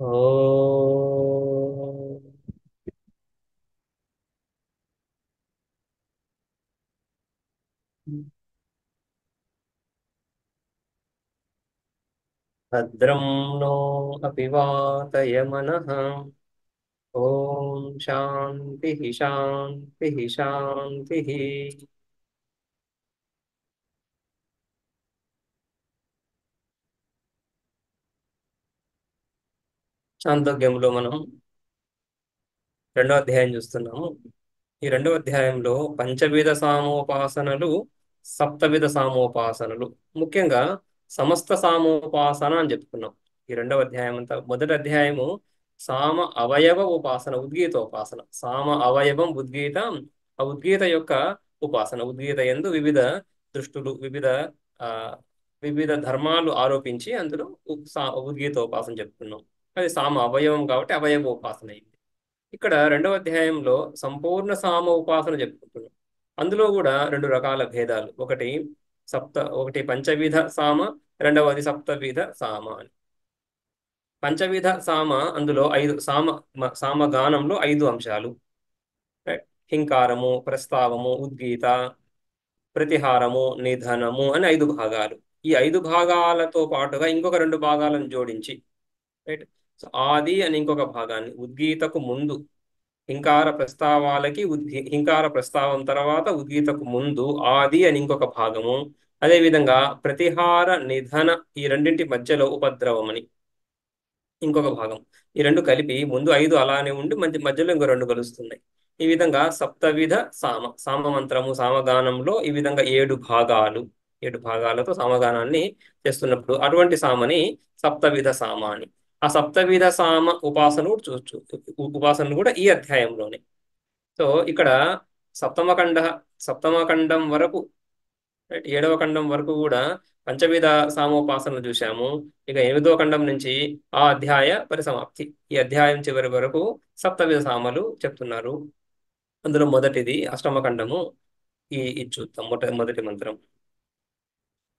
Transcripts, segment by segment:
ఓం భద్రం नो अपि वातयमनः ఓం శాంతి శాంతి శాంతి చాందోగ్యంలో మనం రెండో అధ్యాయం చూస్తున్నాము. ఈ రెండవ అధ్యాయంలో పంచవిధ సామోపాసనలు, సప్తవిధ సామోపాసనలు, ముఖ్యంగా సమస్త సామోపాసన అని చెప్పుకున్నాం. ఈ రెండవ అధ్యాయం అంతా, మొదటి అధ్యాయము సామ అవయవ ఉపాసన, ఉద్గీత ఉపాసన. సామ అవయవం ఉద్గీత, ఆ ఉద్గీత యొక్క ఉపాసన. ఉద్గీత యందు వివిధ దృష్టులు, ఆ వివిధ ధర్మాలు ఆరోపించి అందులో ఉద్గీత ఉపాసన చెప్పుకున్నాం. అది సామ అవయవం కాబట్టి అవయవ ఉపాసన అయింది. ఇక్కడ రెండవ అధ్యాయంలో సంపూర్ణ సామ ఉపాసన చెప్పుకుంటున్నాం. అందులో కూడా రెండు రకాల భేదాలు. ఒకటి పంచవిధ సామ, రెండవది సప్తవిధ సామ అని. పంచవిధ సామ, అందులో సామగానంలో 5 అంశాలు. రైట్? హింకారము, ప్రస్తావము, ఉద్గీత, ప్రతిహారము, నిధనము అని 5 భాగాలు. ఈ 5 భాగాలతో పాటుగా ఇంకొక 2 భాగాలను జోడించి, రైట్, సో ఆది అని ఇంకొక భాగాన్ని, ఉద్గీతకు ముందు హింకార ప్రస్తావం తర్వాత ఉద్గీతకు ముందు ఆది అని ఇంకొక భాగము, అదేవిధంగా ప్రతిహార నిధన ఈ రెండింటి మధ్యలో ఉపద్రవం అని ఇంకొక భాగం. ఈ రెండు కలిపి ముందు 5 అలానే ఉండి మధ్యలో ఇంకో 2 కలుస్తున్నాయి. ఈ విధంగా సప్తవిధ సామమంత్రము, సామగానంలో ఈ విధంగా 7 భాగాలు, 7 భాగాలతో సామగానాన్ని చేస్తున్నప్పుడు అటువంటి సామని సప్తవిధ సామ అని. ఆ సప్తవిధ సామ ఉపాసన కూడా ఉపాసనలు కూడా ఈ అధ్యాయంలోనే. సో ఇక్కడ సప్తమ ఖండం వరకు, రైట్, 7వ ఖండం వరకు కూడా పంచవిధ సామోపాసనలు చూశాము. ఇక 8వ ఖండం నుంచి ఆ అధ్యాయ పరిసమాప్తి, ఈ అధ్యాయం చివరి వరకు సప్తవిధ సామలు చెప్తున్నారు. అందులో మొదటిది అష్టమ ఖండము. ఇది చూద్దాం. మొదటి మంత్రం.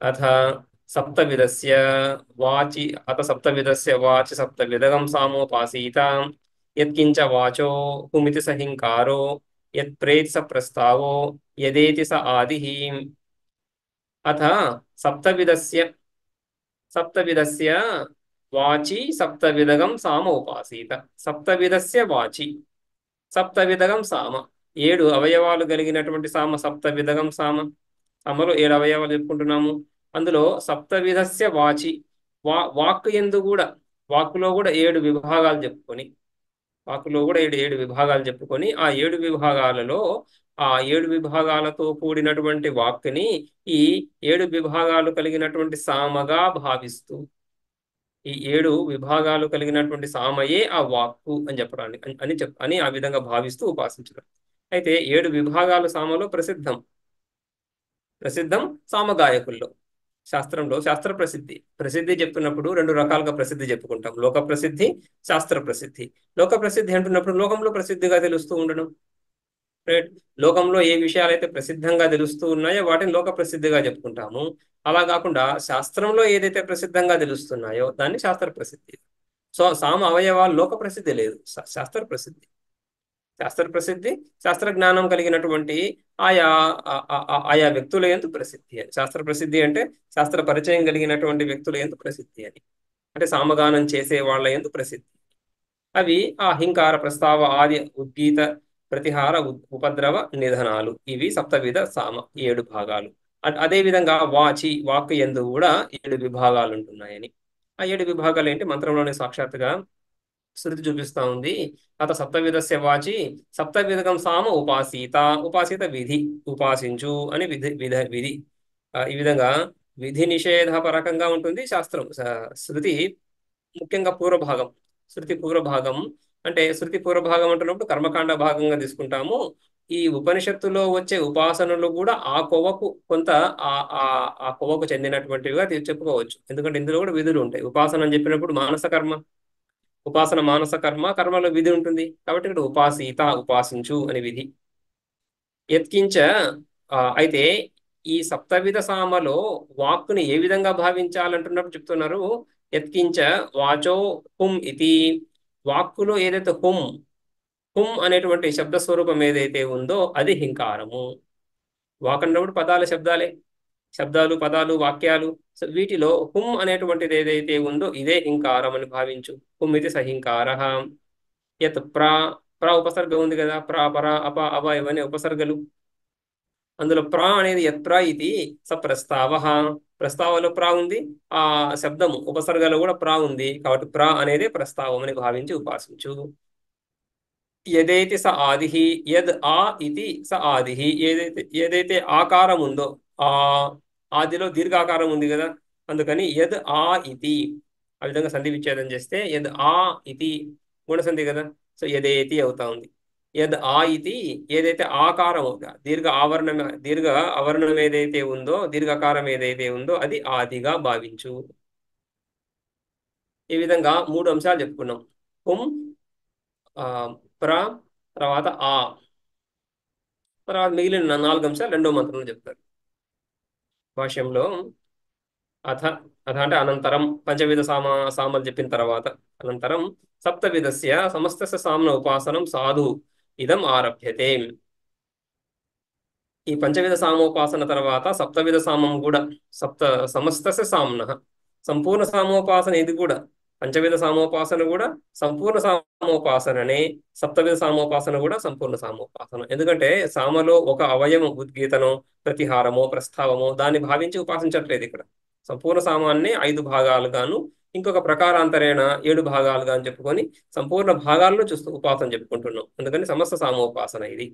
అథ సప్తవిధస్య వాచి సప్తవిధగం సామోపాసీత యత్కించ వాచో హుమితి సహింకారో యత్ప్రేతి స ప్రస్తావో యదేతి స ఆదిః. అథ సప్తవిధస్య సప్తవిధస్య వాచి సప్తవిధగం సామ ఉపాసీత. సప్తవిధస్య వాచి సప్తవిధగం సామ, 7 అవయవాలు కలిగినటువంటి సామ. సప్తవిధగం సామ, సామలో 7 అవయవాలు చెప్పుకుంటున్నాము. అందులో సప్తవిధస్య వాచి, వాక్కు ఎందు కూడా, వాక్కులో కూడా 7 విభాగాలు చెప్పుకొని, ఆ 7 విభాగాలలో ఆ 7 విభాగాలతో కూడినటువంటి వాక్కుని ఈ 7 విభాగాలు కలిగినటువంటి సామగా భావిస్తూ, ఈ 7 విభాగాలు కలిగినటువంటి సామయే ఆ వాక్కు అని చెప్పడానికి అని ఆ విధంగా భావిస్తూ ఉపాసించడం. అయితే 7 విభాగాలు సామలో ప్రసిద్ధం సామగాయకుల్లో. శాస్త్రంలో శాస్త్ర ప్రసిద్ధి చెప్తున్నప్పుడు 2 రకాలుగా ప్రసిద్ధి చెప్పుకుంటాం: లోక ప్రసిద్ధి, శాస్త్ర ప్రసిద్ధి. లోక ప్రసిద్ధి అంటున్నప్పుడు లోకంలో ప్రసిద్ధిగా తెలుస్తూ ఉండడం, రైట్. లోకంలో ఏ విషయాలైతే ప్రసిద్ధంగా తెలుస్తూ ఉన్నాయో వాటిని లోక ప్రసిద్ధిగా చెప్పుకుంటాము. అలా కాకుండా శాస్త్రంలో ఏదైతే ప్రసిద్ధంగా తెలుస్తున్నాయో దాన్ని శాస్త్ర ప్రసిద్ధి. సో సామ అవయవాలు లోక ప్రసిద్ధి లేదు, శాస్త్ర ప్రసిద్ధి శాస్త్ర జ్ఞానం కలిగినటువంటి ఆయా ఆయా వ్యక్తుల యందు ప్రసిద్ధి అని. శాస్త్ర ప్రసిద్ధి అంటే శాస్త్ర పరిచయం కలిగినటువంటి వ్యక్తుల యందు ప్రసిద్ధి అని, అంటే సామగానం చేసే వాళ్ళ యందు ప్రసిద్ధి. అవి ఆ హింకార, ప్రస్తావ, ఆది, ఉద్గీత, ప్రతిహార, ఉపద్రవ, నిధనాలు. ఇవి సప్తవిధ సామ, 7 భాగాలు. అదేవిధంగా వాక్కు యందు కూడా 7 విభాగాలు ఉంటున్నాయని. ఆ 7 విభాగాలు ఏంటి మంత్రంలోనే సాక్షాత్తుగా శృతి చూపిస్తా ఉంది. అత సప్తవిధస్య వాచి సప్తవిధకం సామ ఉపాసీత. ఉపాసీత విధి, ఉపాసించు అని విధి. ఈ విధంగా విధి నిషేధపరకంగా ఉంటుంది శాస్త్రం. శృతి ముఖ్యంగా పూర్వభాగం, శృతి పూర్వభాగం. అంటే శృతి పూర్వభాగం అంటున్నప్పుడు కర్మకాండ భాగంగా తీసుకుంటాము. ఈ ఉపనిషత్తులో వచ్చే ఉపాసనలు కూడా ఆ కొవకు కొంత ఆ ఆ ఆ కొవకు చెందినటువంటివిగా చెప్పుకోవచ్చు. ఎందుకంటే ఇందులో కూడా విధులు ఉంటాయి. ఉపాసన అని చెప్పినప్పుడు మానస కర్మ, కర్మలో విధి ఉంటుంది. కాబట్టి ఇక్కడ ఉపాసీత, ఉపాసించు అని విధి. యత్కించ అయితే ఈ సప్తవిధ సామలో వాక్కుని ఏ విధంగా భావించాలంటున్నప్పుడు చెప్తున్నారు. యత్కించ వాచో హుం ఇది, వాక్కులో ఏదైతే హుం హుం అనేటువంటి శబ్ద స్వరూపం ఏదైతే ఉందో అది హింకారము. వాక్ అన్నప్పుడు పదాలు శబ్దాలే, శబ్దాలు పదాలు వాక్యాలు. సో వీటిలో హుం అనేటువంటిది ఏదైతే ఉందో ఇదే హింకారం అని భావించు. హుం ఇది సహింకార. యత్ ప్రా, ప్రా ఉపసర్గ ఉంది కదా, ప్రా పర అప అవ ఇవన్నీ ఉపసర్గలు. అందులో ప్రా అనేది యత్ప్రా ఇది స ప్రస్తావ, ప్రస్తావలో ప్రా ఉంది, ఆ శబ్దము ఉపసర్గలో కూడా ప్రా ఉంది, కాబట్టి ప్రా అనేది ప్రస్తావం అని భావించి ఉపాసించు. యదైతే స ఆదిహి, యద్ ఆ ఇది స ఆదిహి, ఏదైతే ఏదైతే ఆకారం ఉందో, ఆ ఆదిలో దీర్ఘాకారం ఉంది కదా, అందుకని యద్ ఆ ఇది, ఆ విధంగా సంధి విచ్ఛేదం చేస్తే యద్ ఆ ఇది గుణసంధి కదా, సో యదేతి అవుతా ఉంది. యద్ ఆ ఇది, ఏదైతే ఆకారం దీర్ఘ ఆవరణం ఏదైతే ఉందో, దీర్ఘాకారం ఏదైతే ఉందో అది ఆదిగా భావించు. ఈ విధంగా మూడు అంశాలు చెప్పుకున్నాం. హుం, ఆ, ప్ర, తర్వాత ఆ, తర్వాత మిగిలిన నాలుగు అంశాలు రెండో మంత్రంలో చెప్తారు భాష్యంలో. అథ, అథ అంటే అనంతరం, పంచవిధ సామలు చెప్పిన తర్వాత అనంతరం సప్తవిధస్య సమస్తస్య సామ్న ఉపాసనం సాధు ఇదం ఆరభ్యతే. ఈ పంచవిధ సామోపాసన తర్వాత సప్తవిధ సామం కూడా, సమస్తస్య సామ్న, సంపూర్ణ సామోపాసన ఇది కూడా. పంచవిధ సామోపాసన కూడా సంపూర్ణ సామోపాసననే, సప్తవిధ సామోపాసన కూడా సంపూర్ణ సామోపాసన. ఎందుకంటే సామలో ఒక అవయవం ఉద్గీతనో ప్రతిహారమో ప్రస్తావమో దాన్ని భావించి ఉపాసించట్లేదు ఇక్కడ. సంపూర్ణ సామాన్ని 5 భాగాలుగాను, ఇంకొక ప్రకారాంతరేణ 7 భాగాలుగా అని చెప్పుకొని సంపూర్ణ భాగాలను చూస్తూ ఉపాసన చెప్పుకుంటున్నాం. అందుకని సమస్త సామోపాసన ఇది.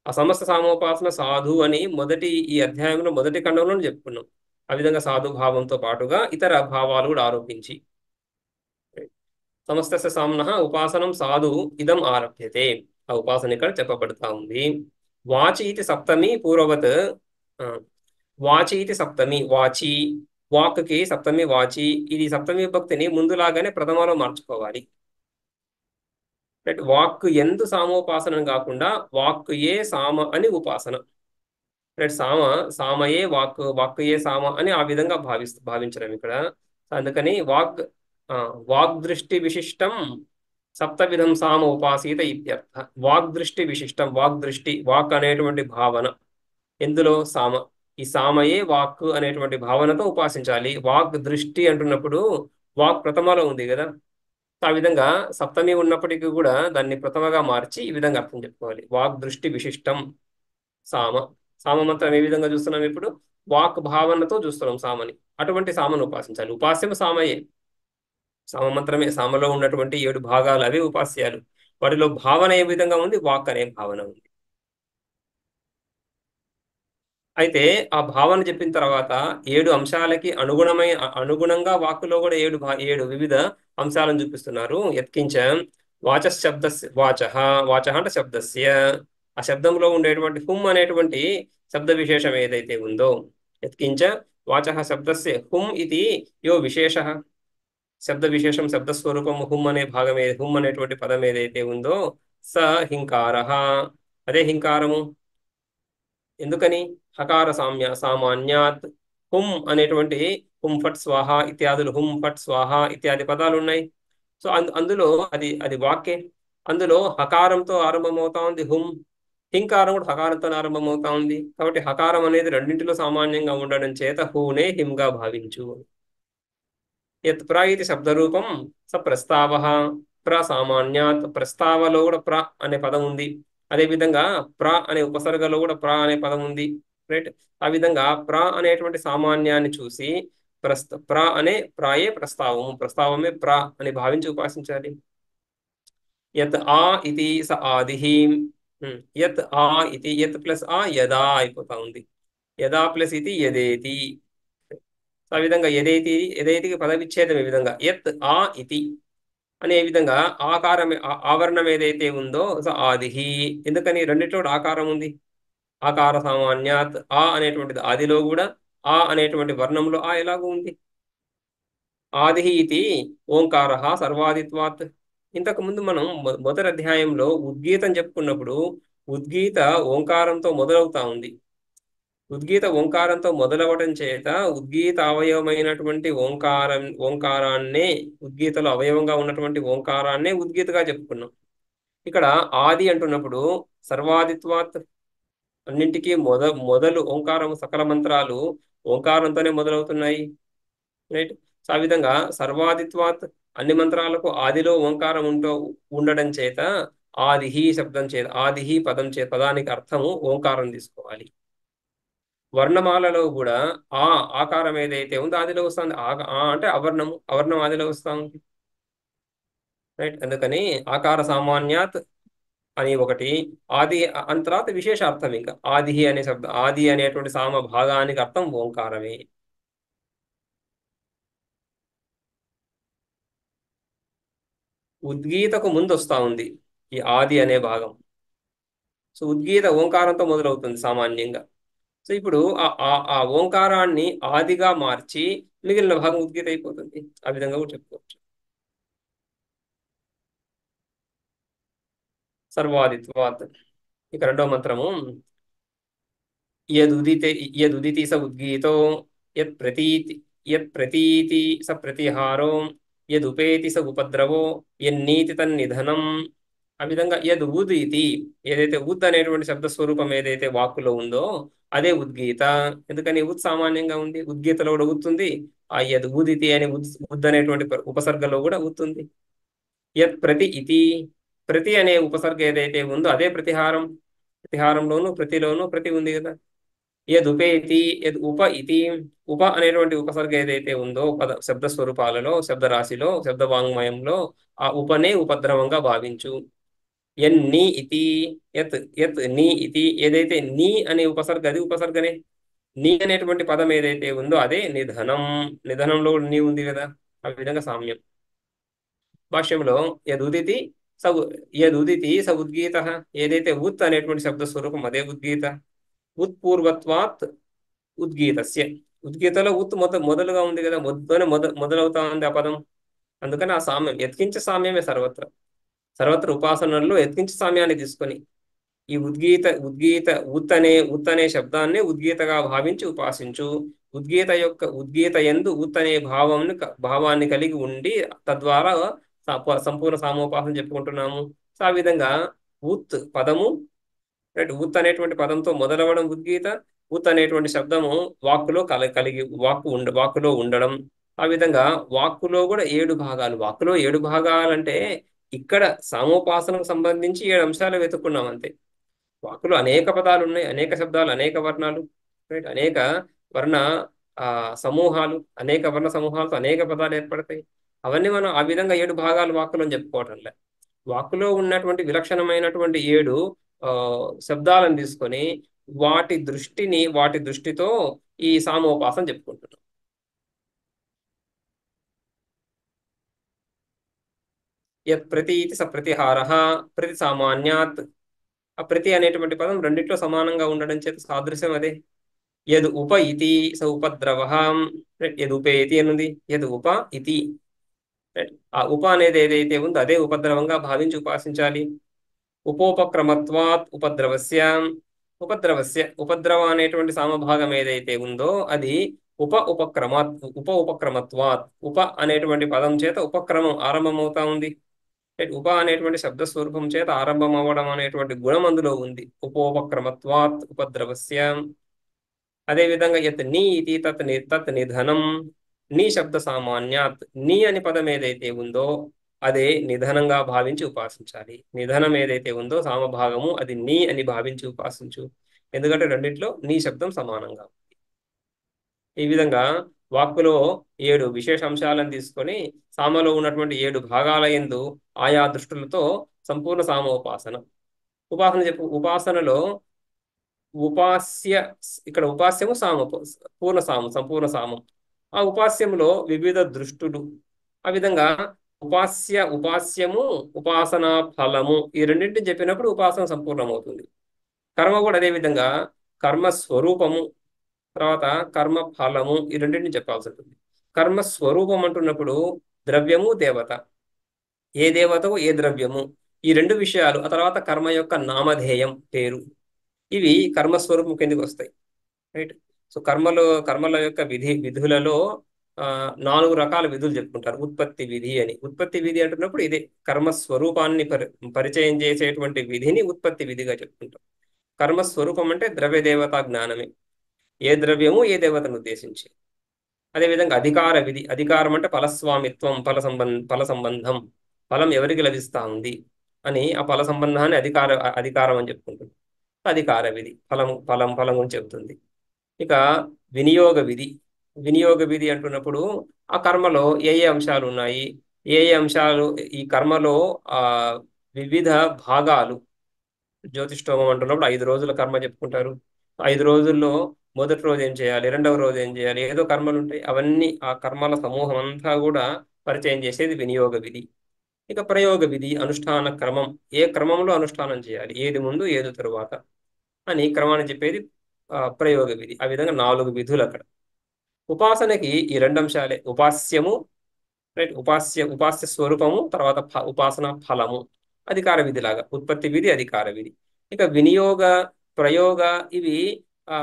ఆ సమస్త సామోపాసన సాధు అని ఈ అధ్యాయంలో మొదటి ఖండంలో చెప్పుకున్నాం. ఆ విధంగా సాధు భావంతో పాటుగా ఇతర భావాలు కూడా ఆరోపించి సమస్తస్య సామ్నః ఉపాసనం సాధు ఇదం ఆరభ్యతే. ఆ ఉపాసన ఇక్కడ చెప్పబడతా ఉంది. వాచి ఇది సప్తమి పూర్వవత్. ఆ, వాచి ఇది సప్తమి, వాచి వాక్కి సప్తమి వాచి, ఇది సప్తమి విభక్తిని ముందులాగానే ప్రథమలో మార్చుకోవాలి. రైట్, వాక్ ఎందు సామోపాసన కాకుండా వాక్ ఏ సామ అని ఉపాసన. రైట్, సామయే వాక్ ఏ సామ అని ఆ విధంగా భావించడం ఇక్కడ. అందుకని వాగ్దృష్టి విశిష్టం సప్తవిధం సామ ఉపాసీత ఇత్యర్థ. వాగ్దృష్టి విశిష్టం, వాగ్దృష్టి వాక్ అనేటువంటి భావన ఎందులో సామ, ఈ సామయే వాక్ అనేటువంటి భావనతో ఉపాసించాలి. వాక్ దృష్టి అంటున్నప్పుడు వాక్ ప్రథమలో ఉంది కదా, ఆ విధంగా సప్తమి ఉన్నప్పటికీ కూడా దాన్ని ప్రథమగా మార్చి ఈ విధంగా అర్థం చెప్పుకోవాలి. వాక్ దృష్టి విశిష్టం సామ. సామ మంత్రం ఏ విధంగా చూస్తున్నాం ఇప్పుడు, వాక్ భావనతో చూస్తున్నాం సామని, అటువంటి సామను ఉపాసించాలి. ఉపాస్యం సామయే, సామ మంత్రమే, సామలో ఉన్నటువంటి 7 భాగాలు అవే ఉపాస్యాలు. వాటిలో భావన ఏ విధంగా ఉంది, వాక్ అనే భావన ఉంది. అయితే ఆ భావన చెప్పిన తర్వాత 7 అంశాలకి అనుగుణంగా వాక్కులో కూడా 7 వివిధ అంశాలను చూపిస్తున్నారు. యత్కించ వాచశబ్దస్య, వాచ అంటే శబ్దస్య, ఆ శబ్దంలో ఉండేటువంటి హుం అనేటువంటి శబ్ద విశేషం ఏదైతే ఉందో, యత్కించ వాచ శబ్దస్య హుం ఇది యో విశేష, శబ్ద విశేషం శబ్దస్వరూపం హుం అనే హుం అనేటువంటి పదం ఏదైతే ఉందో స హింకార, అదే హింకారము. ఎందుకని, హకార సామాన్యాత్. హుం అనేటువంటి హుం ఫట్ స్వాహ ఇత్యాదులు, హుం ఫట్ స్వాహ ఇత్యాది పదాలు ఉన్నాయి. సో అందులో అది వాక్యే. అందులో హకారంతో ఆరంభమవుతా ఉంది హుం, హింకారం కూడా హకారంతో ఆరంభమవుతా ఉంది. కాబట్టి హకారం అనేది రెండింటిలో సామాన్యంగా ఉండడం చేత హూనే హింగా భావించు. యత్ ప్ర ఇది శబ్దరూపం స ప్రస్తావ, ప్ర సామాన్యాత్, ప్రస్తావలో కూడా ప్ర అనే పదం ఉంది. అదేవిధంగా ప్ర అనే ఉపసర్గలో కూడా ప్ర అనే పదం ఉంది. రైట్, ఆ విధంగా ప్ర అనేటువంటి సామాన్యాన్ని చూసి ప్రాయే ప్రస్తావమే ప్ర అని భావించి ఉపాసించాలి. యత్ ఆ ఇది స ఆదిహి, యత్ ఆ ఇది, యత్ ప్లస్ ఆ యదా అయిపోతా ఉంది, యదా ప్లస్ ఇది యదేతి. ఆ విధంగా యదేతికి పదవిచ్ఛేదం ఈ విధంగా యత్ ఆ ఇతి అనే విధంగా ఆవరణం ఏదైతే ఉందో స ఆదిహి. ఎందుకని రెండిట్లో ఆకారం ఉంది, ఆకార సామాన్యాత్, ఆ అనేటువంటిది ఆదిలో కూడా, ఆ అనేటువంటి వర్ణంలో ఆ ఎలాగూ ఉంది. ఆదిహి ఇది ఓంకార సర్వాదిత్వాత్. ఇంతకు ముందు మనం మొదటి అధ్యాయంలో ఉద్గీతం చెప్పుకున్నప్పుడు ఉద్గీత ఓంకారంతో మొదలవుతా ఉంది. ఉద్గీత ఓంకారంతో మొదలవడం చేత ఉద్గీత అవయవమైనటువంటి ఓంకారాన్నే, ఉద్గీతలో అవయవంగా ఉన్నటువంటి ఓంకారాన్నే ఉద్గీతగా చెప్పుకున్నాం. ఇక్కడ ఆది అంటున్నప్పుడు సర్వాదిత్వాత్, అన్నింటికీ మొదలు ఓంకారం, సకల మంత్రాలు ఓంకారంతోనే మొదలవుతున్నాయి. రైట్. సో ఆ విధంగా సర్వాదిత్వాత్, అన్ని మంత్రాలకు ఆదిలో ఓంకారం ఉండడం చేత ఆదిహి శబ్దం చేత, ఆదిహి పదం చేత, పదానికి అర్థము ఓంకారం తీసుకోవాలి. వర్ణమాలలో కూడా ఆ ఆకారం ఏదైతే ఉందో ఆదిలో వస్తుంది. ఆ అంటే అవర్ణము, అవర్ణం ఆదిలో వస్తా ఉంది. రైట్. అందుకని ఆకార సామాన్యాత్ అని ఒకటి, ఆది అని తర్వాత విశేషార్థం, ఇంకా ఆది అనే శబ్దం, ఆది అనేటువంటి సామ భాగానికి అర్థం ఓంకారమే. ఉద్గీతకు ముందు వస్తా ఉంది ఈ ఆది అనే భాగం. సో ఉద్గీత ఓంకారంతో మొదలవుతుంది సామాన్యంగా. సో ఇప్పుడు ఆ ఓంకారాన్ని ఆదిగా మార్చి మిగిలిన భాగం ఉద్గీత అయిపోతుంది. ఆ విధంగా కూడా చెప్పుకోవచ్చు. సర్వాదిత్వాత్. ఇక రెండో మంత్రము, యదుదితే యదుదితి స ఉద్గీతో, యత్ ప్రతీతి స ప్రతిహారో, యదుపేతి స ఉపద్రవో, యన్నీతి తన్నిధనం. ఆ విధంగా యద్ ఉదితి, ఏదైతే ఉద్ అనేటువంటి శబ్ద స్వరూపం ఏదైతే వాక్కులో ఉందో అదే ఉద్గీత. ఎందుకని ఉద్ సామాన్యంగా ఉంది, ఉద్గీతలో కూడా ఉత్ ఉంది. ఆ యద్ ఉదితి అనే ఉద్ అనేటువంటి ఉపసర్గలో కూడా ఉత్ ఉంది. యత్ ప్రతి ఇతి, ప్రతి అనే ఉపసర్గ ఏదైతే ఉందో అదే ప్రతిహారం. ప్రతిహారంలోను ప్రతిలోను ప్రతి ఉంది కదా. యద్ ఉపేతి, యద్ ఉప ఇతి, ఉప అనేటువంటి ఉపసర్గ ఏదైతే ఉందో శబ్ద స్వరూపాలలో, శబ్ద రాశిలో, శబ్ద వాంగ్మయంలో ఆ ఉపనే ఉపద్రవంగా భావించు. ఎన్ని ఇతి, యత్ యత్ నీ ఇతి, ఏదైతే నీ అనే ఉపసర్గ అది ఉపసర్గనే. నీ అనేటువంటి పదం ఏదైతే ఉందో అదే నిధనం. నిధనంలో నీ ఉంది కదా. ఆ విధంగా సామ్యం. భాష్యంలో యదుదితి స యదుదితి స ఉద్గీత, ఏదైతే ఉత్ అనేటువంటి శబ్ద స్వరూపం అదే ఉద్గీత. ఉత్పూర్వత్వాత్ ఉద్గీతస్య, ఉద్గీతలో ఉత్ మొదలుగా ఉంది కదా, మొదలుతోనే మొదలవుతా ఉంది ఆ పదం. అందుకని ఆ సామ్యం, ఎత్కించ సామ్యమే సర్వత్ర. సర్వత్ర ఉపాసనల్లో ఎత్కించ సామ్యాన్ని తీసుకొని ఈ ఉత్ అనే శబ్దాన్ని ఉద్గీతగా భావించి ఉపాసించు. ఉద్గీత యందు ఉత్ అనే భావాన్ని కలిగి ఉండి తద్వారా సంపూర్ణ సామోపాసన చెప్పుకుంటున్నాము. సో ఆ విధంగా ఉత్ పదము, రైట్, ఉత్ అనేటువంటి పదంతో మొదలవడం ఉద్గీత. ఉత్ అనేటువంటి శబ్దము వాక్కులో వాక్కులో ఉండడం. ఆ విధంగా వాక్కులో కూడా 7 భాగాలు. వాక్కులో 7 భాగాలు అంటే ఇక్కడ సామోపాసనకు సంబంధించి 7 అంశాలు వెతుక్కున్నాం అంతే. వాక్కులో అనేక పదాలు ఉన్నాయి, అనేక శబ్దాలు, అనేక వర్ణాలు, రైట్, అనేక వర్ణ ఆ సమూహాలు, అనేక వర్ణ సమూహాలతో అనేక పదాలు ఏర్పడతాయి. అవన్నీ మనం ఆ విధంగా 7 భాగాలు వాక్కులో అని చెప్పుకోవటం లే. వాక్కులో ఉన్నటువంటి విలక్షణమైనటువంటి 7 ఆ, శబ్దాలను తీసుకొని వాటి దృష్టితో ఈ సామోపాసన చెప్పుకుంటున్నాం. యత్ ప్రతీతి స ప్రతిహార, ప్రతి సామాన్యాత్. ఆ ప్రతి అనేటువంటి పదం రెండిట్లో సమానంగా ఉండడం చేత సాదృశ్యం అదే. యద్ ఉప ఇతి స ఉపద్రవ, యద్ ఉపేతి అనుంది, యద్ ఉప ఇతి. ఆ ఉప అనేది ఏదైతే ఉందో అదే ఉపద్రవంగా భావించి ఉపాసించాలి. ఉపోపక్రమత్వాత్ ఉపద్రవస్య, ఉపద్రవ అనేటువంటి సామభాగం ఏదైతే ఉందో అది ఉపక్రమత్వాత్, ఉప అనేటువంటి పదం చేత ఉపక్రమం ఆరంభమవుతా ఉంది. ఉప అనేటువంటి శబ్ద స్వరూపం చేత ఆరంభం అవ్వడం అనేటువంటి గుణం అందులో ఉంది. ఉపోపక్రమత్వాత్ ఉపద్రవస్య. అదేవిధంగా యత్ నీ ఇది తత్ నిధనం, నీ శబ్ద సామాన్యాత్, నీ అని పదం ఏదైతే ఉందో అదే నిధనంగా భావించి ఉపాసించాలి. నిధనం ఏదైతే ఉందో సామభాగము అది నీ అని భావించి ఉపాసించు. ఎందుకంటే రెండిట్లో నీ శబ్దం సమానంగా. ఈ విధంగా వాక్కులో 7 విశేష అంశాలను తీసుకొని సామలో ఉన్నటువంటి 7 భాగాల యందు ఆయా దృష్టులతో సంపూర్ణ సామోపాసన. ఉపాసనలో ఉపాస్య, ఇక్కడ ఉపాస్యము పూర్ణ సామం, సంపూర్ణ సామం. ఆ ఉపాస్యంలో వివిధ దృష్టులు. ఆ విధంగా ఉపాస్యము, ఉపాసనా ఫలము, ఈ రెండింటిని చెప్పినప్పుడు ఉపాసన సంపూర్ణమవుతుంది. కర్మ కూడా అదే విధంగా కర్మ స్వరూపము, తర్వాత కర్మ ఫలము, ఈ రెండింటిని చెప్పాల్సి ఉంటుంది. కర్మ స్వరూపం అంటున్నప్పుడు ద్రవ్యము దేవత, ఏ దేవతకు ఏ ద్రవ్యము, ఈ 2 విషయాలు. ఆ తర్వాత కర్మ యొక్క నామధేయం, పేరు, ఇవి కర్మస్వరూపం కిందకి వస్తాయి. రైట్. సో కర్మల యొక్క విధులలో ఆ, 4 రకాల విధులు చెప్పుకుంటారు. ఉత్పత్తి విధి అని. ఉత్పత్తి విధి అంటున్నప్పుడు ఇదే కర్మ స్వరూపాన్ని పరిచయం చేసేటువంటి విధిని ఉత్పత్తి విధిగా చెప్పుకుంటాం. కర్మ స్వరూపం అంటే ద్రవ్య దేవతా జ్ఞానమే. ఏ ద్రవ్యము ఏ దేవతను ఉద్దేశించి. అదేవిధంగా అధికార విధి. అధికారం అంటే ఫలస్వామిత్వం, ఫల సంబంధం. ఫలం ఎవరికి లభిస్తా ఉంది అని ఆ ఫల సంబంధాన్ని అధికారం అని చెప్పుకుంటుంది. అధికార విధి ఫలం గురించి చెబుతుంది. ఇక వినియోగ విధి. వినియోగ విధి అంటున్నప్పుడు ఆ కర్మలో ఏ ఏ అంశాలు ఉన్నాయి, ఏ ఏ అంశాలు ఈ కర్మలో ఆ వివిధ భాగాలు. జ్యోతిష్ఠోమం అంటున్నప్పుడు 5 రోజుల కర్మ చెప్పుకుంటారు. 5 రోజుల్లో మొదటి రోజు ఏం చేయాలి, రెండవ రోజు ఏం చేయాలి, ఏదో కర్మలు ఉంటాయి. అవన్నీ ఆ కర్మల సమూహం అంతా కూడా పరిచయం చేసేది వినియోగ విధి. ఇక ప్రయోగ విధి, అనుష్ఠాన క్రమం. ఏ క్రమంలో అనుష్ఠానం చేయాలి, ఏది ముందు ఏది తరువాత అని క్రమాన్ని చెప్పేది ప్రయోగ విధి. ఆ విధంగా 4 విధులు అక్కడ. ఉపాసనకి ఈ 2 అంశాలే. ఉపాస్యము, రైట్, ఉపాస్య స్వరూపము, తర్వాత ఉపాసన ఫలము. అధికార విధి లాగా ఉత్పత్తి విధి, అధికార విధి. ఇక వినియోగ, ప్రయోగ ఇవి ఆ,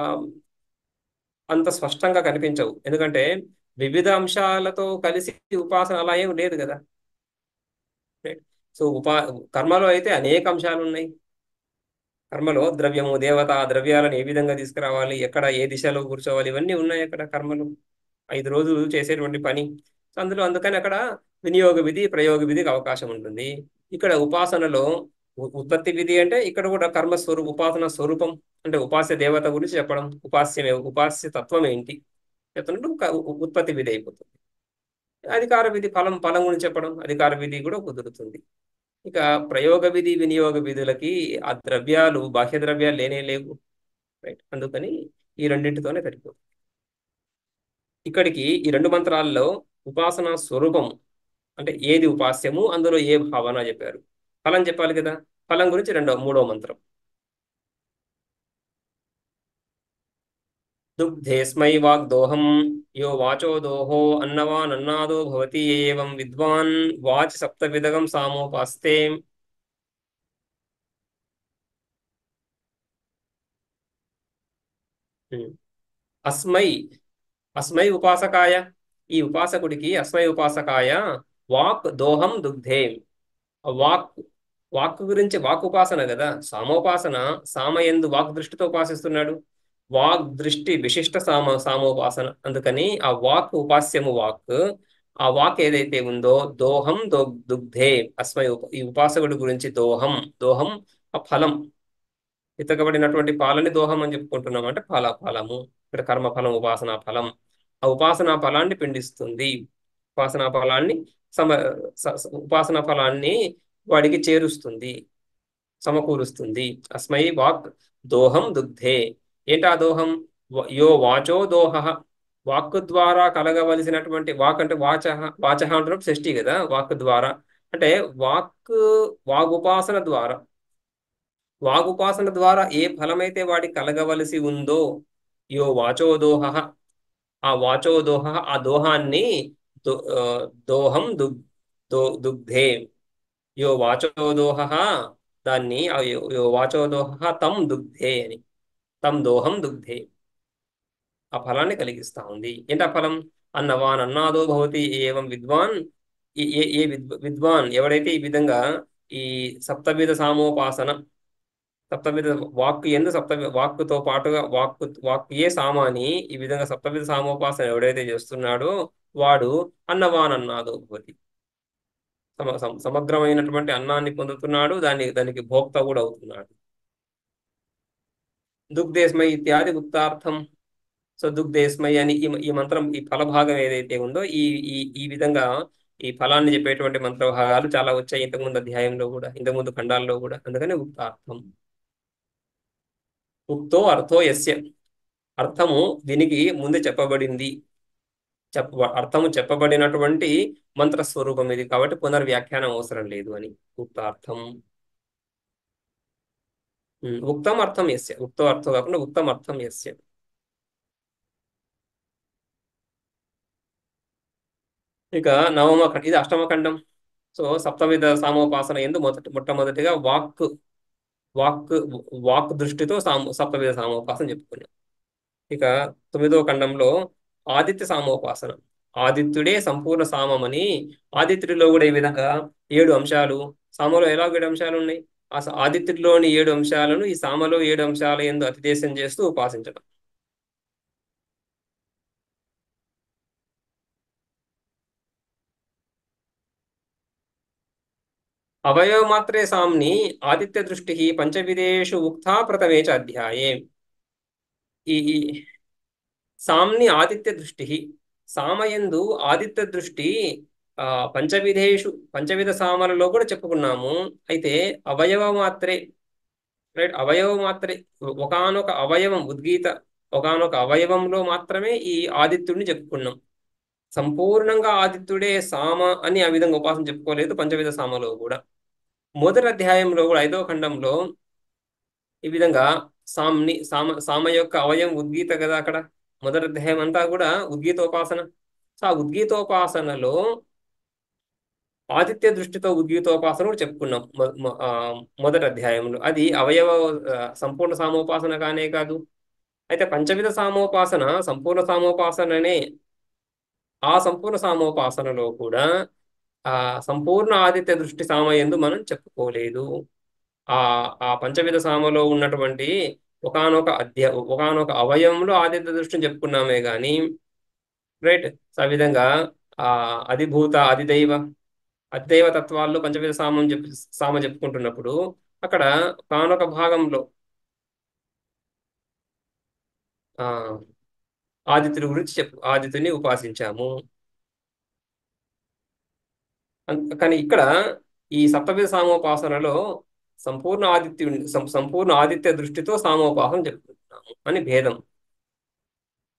అంత స్పష్టంగా కనిపించవు. ఎందుకంటే వివిధ అంశాలతో కలిసి ఉపాసన అలా ఏం లేదు కదా. రైట్. సో కర్మలో అయితే అనేక అంశాలు ఉన్నాయి. కర్మలో ద్రవ్యము, దేవత, ఆ ద్రవ్యాలను ఏ విధంగా తీసుకురావాలి, ఎక్కడ ఏ దిశలో కూర్చోవాలి, ఇవన్నీ ఉన్నాయి అక్కడ కర్మలు. 5 రోజులు చేసేటువంటి పని. సో అందుకని అక్కడ వినియోగ విధి, ప్రయోగ విధికి అవకాశం ఉంటుంది. ఇక్కడ ఉపాసనలో ఉత్పత్తి విధి అంటే ఇక్కడ కూడా ఉపాసన స్వరూపం అంటే ఉపాస్య దేవత గురించి చెప్పడం. ఉపాస్య తత్వం ఏంటి చెప్తున్నట్టు ఉత్పత్తి విధి అయిపోతుంది. అధికార విధి ఫలం గురించి చెప్పడం. అధికార విధి కూడా కుదురుతుంది. ఇక ప్రయోగ విధి, వినియోగ విధులకి ఆ ద్రవ్యాలు, బాహ్య ద్రవ్యాలు లేనే లేవు. రైట్. అందుకని ఈ రెండింటితోనే సరిపోతుంది. ఇక్కడికి ఈ 2 మంత్రాల్లో ఉపాసన స్వరూపం అంటే ఏది ఉపాస్యము, అందులో ఏ భావన చెప్పారు. ఫలం చెప్పాలి కదా. ఫలం గురించి మూడో మంత్రం. దుగ్ధేస్మై వాగ్దోహం యో వాచో దోహో అన్నవాన్ అన్నాదో భవతి ఏవం విద్వాన్ వాచ్ సప్తవిధగం సామోపాస్తే. అస్మై అస్మై ఉపాసకాయ. ఈ ఉపాసకుడికి, అస్మై ఉపాసకాయ వాక్ దోహం దుగ్ధే. వాక్ వాక్ గురించి, వాక్ ఉపాసన కదా. సామోపాసన, సామయందు వాక్ దృష్టితో ఉపాసిస్తున్నాడు. వాక్ దృష్టి విశిష్ట సామోపాసన. అందుకని ఆ వాక్ ఉపాస్యము వాక్. ఆ వాక్ ఏదైతే ఉందో దోహం దుగ్ధే. ఈ ఉపాసకుడి గురించి దోహం. దోహం ఆ ఫలం. ఇతకబడినటువంటి పాలని దోహం అని చెప్పుకుంటున్నాం. అంటే ఫలము. ఇక్కడ కర్మ ఫలం, ఉపాసనా ఫలం. ఆ ఉపాసనా ఫలాన్ని పిండిస్తుంది. ఉపాసనా ఫలాన్ని సమ ఉపాసనా ఫలాన్ని వాడికి చేరుస్తుంది, సమకూరుస్తుంది. అస్మై వాక్ దోహం దుగ్ధే. ఏంటా దోహం? యో వాచో దోహ. వాక్ ద్వారా కలగవలసినటువంటి, వాక్ అంటే వాచ అంటున్నప్పుడు షష్ఠి కదా. వాక్ ద్వారా అంటే వాక్ వాగుపాసన ద్వారా. వాగుపాసన ద్వారా ఏ ఫలమైతే వాడికి కలగవలసి ఉందో, యో వాచోదోహ, ఆ వాచోదోహ, ఆ దోహాన్ని దో- ఆ, దోహం దుగ్ధే. యో వాచోదోహ, దాన్ని యో వాచోదోహ తం దుగ్ధే అని. తం దోహం దుగ్ధే. ఆ ఫలాన్ని కలిగిస్తా ఉంది. ఏంటి ఆ ఫలం? అన్నవాన్ అన్నాదో భవతి ఏవం విద్వాన్. విద్వాన్ ఎవడైతే ఈ విధంగా ఈ సప్తవిధ సామోపాసన, సప్తవిధ వాక్ ఎందు వాక్కుతో పాటుగా వాక్యే సామాని, ఈ విధంగా సప్తవిధ సామోపాసన ఎవడైతే చేస్తున్నాడో వాడు అన్నవానన్నాదో భవతి. సమగ్రమైనటువంటి అన్నాన్ని పొందుతున్నాడు. దానికి భోక్త కూడా అవుతున్నాడు. దుగ్ధేస్మై ఇత్యాది గుప్తార్థం. సో దుగ్ధేస్మై అని ఈ మంత్రం, ఈ ఫలభాగం ఏదైతే ఉందో ఈ ఈ ఈ విధంగా ఈ ఫలాన్ని చెప్పేటువంటి మంత్రభాగాలు చాలా వచ్చాయి ఇంతకుముందు అధ్యాయంలో కూడా, ఇంతకుముందు ఖండాల్లో కూడా. అందుకని గుప్తార్థం. ఉక్తో అర్థో యస్య. అర్థము దీనికి ముందే చెప్పబడింది. అర్థము చెప్పబడినటువంటి మంత్రస్వరూపం ఇది కాబట్టి పునర్వ్యాఖ్యానం అవసరం లేదు అని. ఉక్తార్థం. ఉక్తం అర్థం యస్య. ఉక్తో అర్థం కాకుండా ఉక్తం అర్థం యస్య. ఇక ఇది అష్టమ ఖండం. సో సప్తవిధ సామోపాసన ఎందు మొట్టమొదటిగా వాక్ వాక్ దృష్టితో సప్తవిధ సామోపాసన చెప్పుకున్నాం. ఇక 9వ ఖండంలో ఆదిత్య సామోపాసన. ఆదిత్యుడే సంపూర్ణ సామమని, ఆదిత్యుడిలో కూడా ఈ విధంగా 7 అంశాలు, సామలో ఎలా 7 అంశాలు ఉన్నాయి, ఆదిత్యుడిలోని 7 అంశాలను ఈ సామలో 7 అంశాల యందు అతిదేశం చేస్తూ ఉపాసించడం. అవయవమాత్రే సామ్ని ఆదిత్య దృష్టి పంచవిధేషు ఉక్తా ప్రథమే చ అధ్యాయే. ఈ సామ్ని ఆదిత్య దృష్టి, సామయందు ఆదిత్య దృష్టి ఆ పంచవిధ సామలలో కూడా చెప్పుకున్నాము. అయితే అవయవ మాత్రే, రైట్, అవయవ మాత్రే, ఒకానొక అవయవం ఉద్గీత, ఒకానొక అవయవంలో మాత్రమే ఈ ఆదిత్యుడిని చెప్పుకున్నాం. సంపూర్ణంగా ఆదిత్యుడే సామ అని ఆ విధంగా ఉపాసన చెప్పుకోలేదు పంచవిధ సామలో కూడా. మొదటి అధ్యాయంలో కూడా 5వ ఖండంలో ఈ విధంగా సామ యొక్క అవయవం ఉద్గీత కదా అక్కడ. మొదటి అధ్యాయం అంతా కూడా ఉద్గీతోపాసన. సో ఆ ఉద్గీతోపాసనలో ఆదిత్య దృష్టితో ఉద్గీతోపాసన కూడా చెప్పుకున్నాం మొదటి అధ్యాయంలో. అది సంపూర్ణ సామోపాసన కానే కాదు. అయితే పంచవిధ సామోపాసన సంపూర్ణ సామోపాసననే. ఆ సంపూర్ణ సామోపాసనలో కూడా ఆ సంపూర్ణ ఆదిత్య దృష్టి సామయందు మనం చెప్పుకోలేదు. ఆ ఆ పంచవిధ సామలో ఉన్నటువంటి ఒకానొక అవయవంలో ఆదిత్య దృష్టిని చెప్పుకున్నామే గాని, రైట్. సో ఆ విధంగా ఆ అధిభూత అధిదైవ తత్వాల్లో పంచవిధ సామ చెప్పుకుంటున్నప్పుడు అక్కడ ఒకానొక భాగంలో ఆ ఆదిత్యుడి గురించి ఆదిత్యుని ఉపాసించాము. కానీ ఇక్కడ ఈ సప్తవిధ సామోపాసనలో సంపూర్ణ ఆదిత్య దృష్టితో సామోపాసన చెప్పుకుంటున్నాము అని భేదం,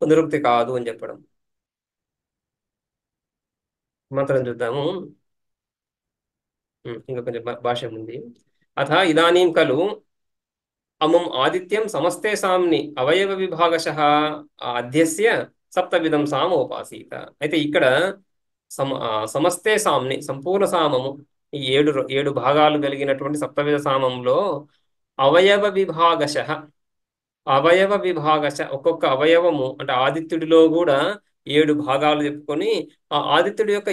పునరుక్తి కాదు అని చెప్పడం. మంత్రం చూద్దాము. ఇంకా కొంచెం భాష్యం ఉంది. అథ ఇదానీం ఖలు అమం ఆదిత్యం సమస్తే సామ్ని అవయవ విభాగశః అధ్యస్య సప్తవిధం సామోపాసీత. అయితే ఇక్కడ సమస్తే సామ్ని సంపూర్ణ సామము, ఈ ఏడు భాగాలు కలిగినటువంటి సప్తవిధ సామంలో అవయవ విభాగశ ఒక్కొక్క అవయవము అంటే ఆదిత్యుడిలో కూడా 7 భాగాలు చెప్పుకొని ఆ ఆదిత్యుడి యొక్క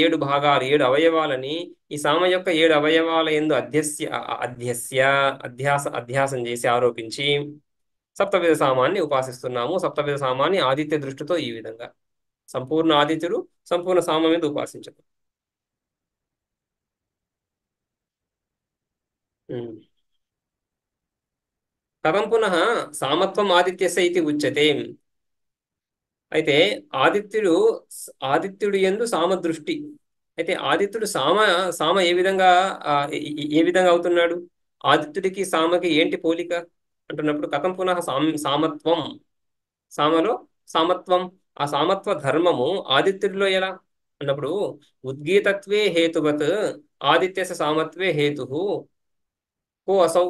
7 భాగాలు 7 అవయవాలని ఈ సామ యొక్క 7 అవయవాల యందు అధ్యాసం చేసి ఆరోపించి సప్తవిధ సామాన్ని ఉపాసిస్తున్నాము. సప్తవిధ సామాన్ని ఆదిత్య దృష్టితో ఈ విధంగా సంపూర్ణ ఆదిత్యుడు సంపూర్ణ సామ మీద ఉపాసించడం. కథం పునః సామత్వం ఆదిత్యస్య ఇది ఉచ్యతే. అయితే ఆదిత్యుడు యందు సామదృష్టి. అయితే ఆదిత్యుడు సామ ఏ విధంగా అవుతున్నాడు? ఆదిత్యుడికి సామకి ఏంటి పోలిక అంటున్నప్పుడు కథం పునః సామత్వం, సామలో సామత్వం, ఆ సామత్వ ధర్మము ఆదిత్యుడిలో ఎలా అన్నప్పుడు ఉద్గీతత్వే హేతువత్ ఆదిత్యస్య సామత్వే హేతు కో అసౌ.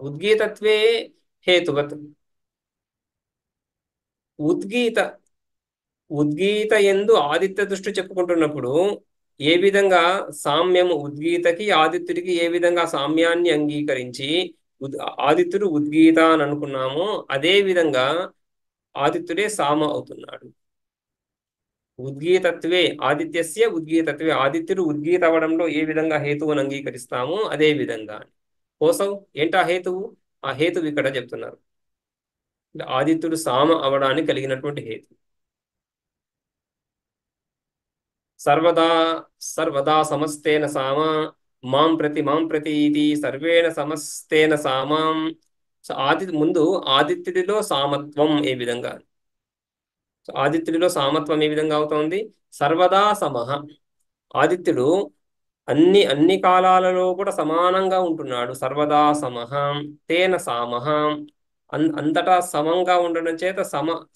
ఉద్గీతత్వే హేతువత్, ఉద్గీత ఉద్గీత యందు ఆదిత్య దృష్టి చెప్పుకుంటున్నప్పుడు ఏ విధంగా సామ్యము ఉద్గీతకి ఆదిత్యుడికి ఏ విధంగా సామ్యాన్ని అంగీకరించి ఆదిత్యుడు ఉద్గీత అని అనుకున్నామో అదే విధంగా ఆదిత్యుడే సామ అవుతున్నాడు. ఉద్గీతత్వే ఆదిత్యుడు ఉద్గీత అవడంలో ఏ విధంగా హేతువును అంగీకరిస్తామో అదే విధంగా. కోసం ఏంటా హేతువు? ఆ హేతువు ఇక్కడ చెప్తున్నారు. ఆదిత్యుడు సామ అవడానికి కలిగినటువంటి హేతు సర్వదా సర్వదా సమస్తేన సామ మాం ప్రతి ఇది సర్వేణ సమస్తేన సామాం. ముందు ఆదిత్యుడిలో సామత్వం ఏ విధంగా, ఆదిత్యుడిలో సామత్వం ఏ విధంగా అవుతోంది? సర్వదా సమః, ఆదిత్యుడు అన్ని కాలాలలో కూడా సమానంగా ఉంటున్నాడు. సర్వదా సమః తేన సామః, అంతటా సమంగా ఉండడం చేత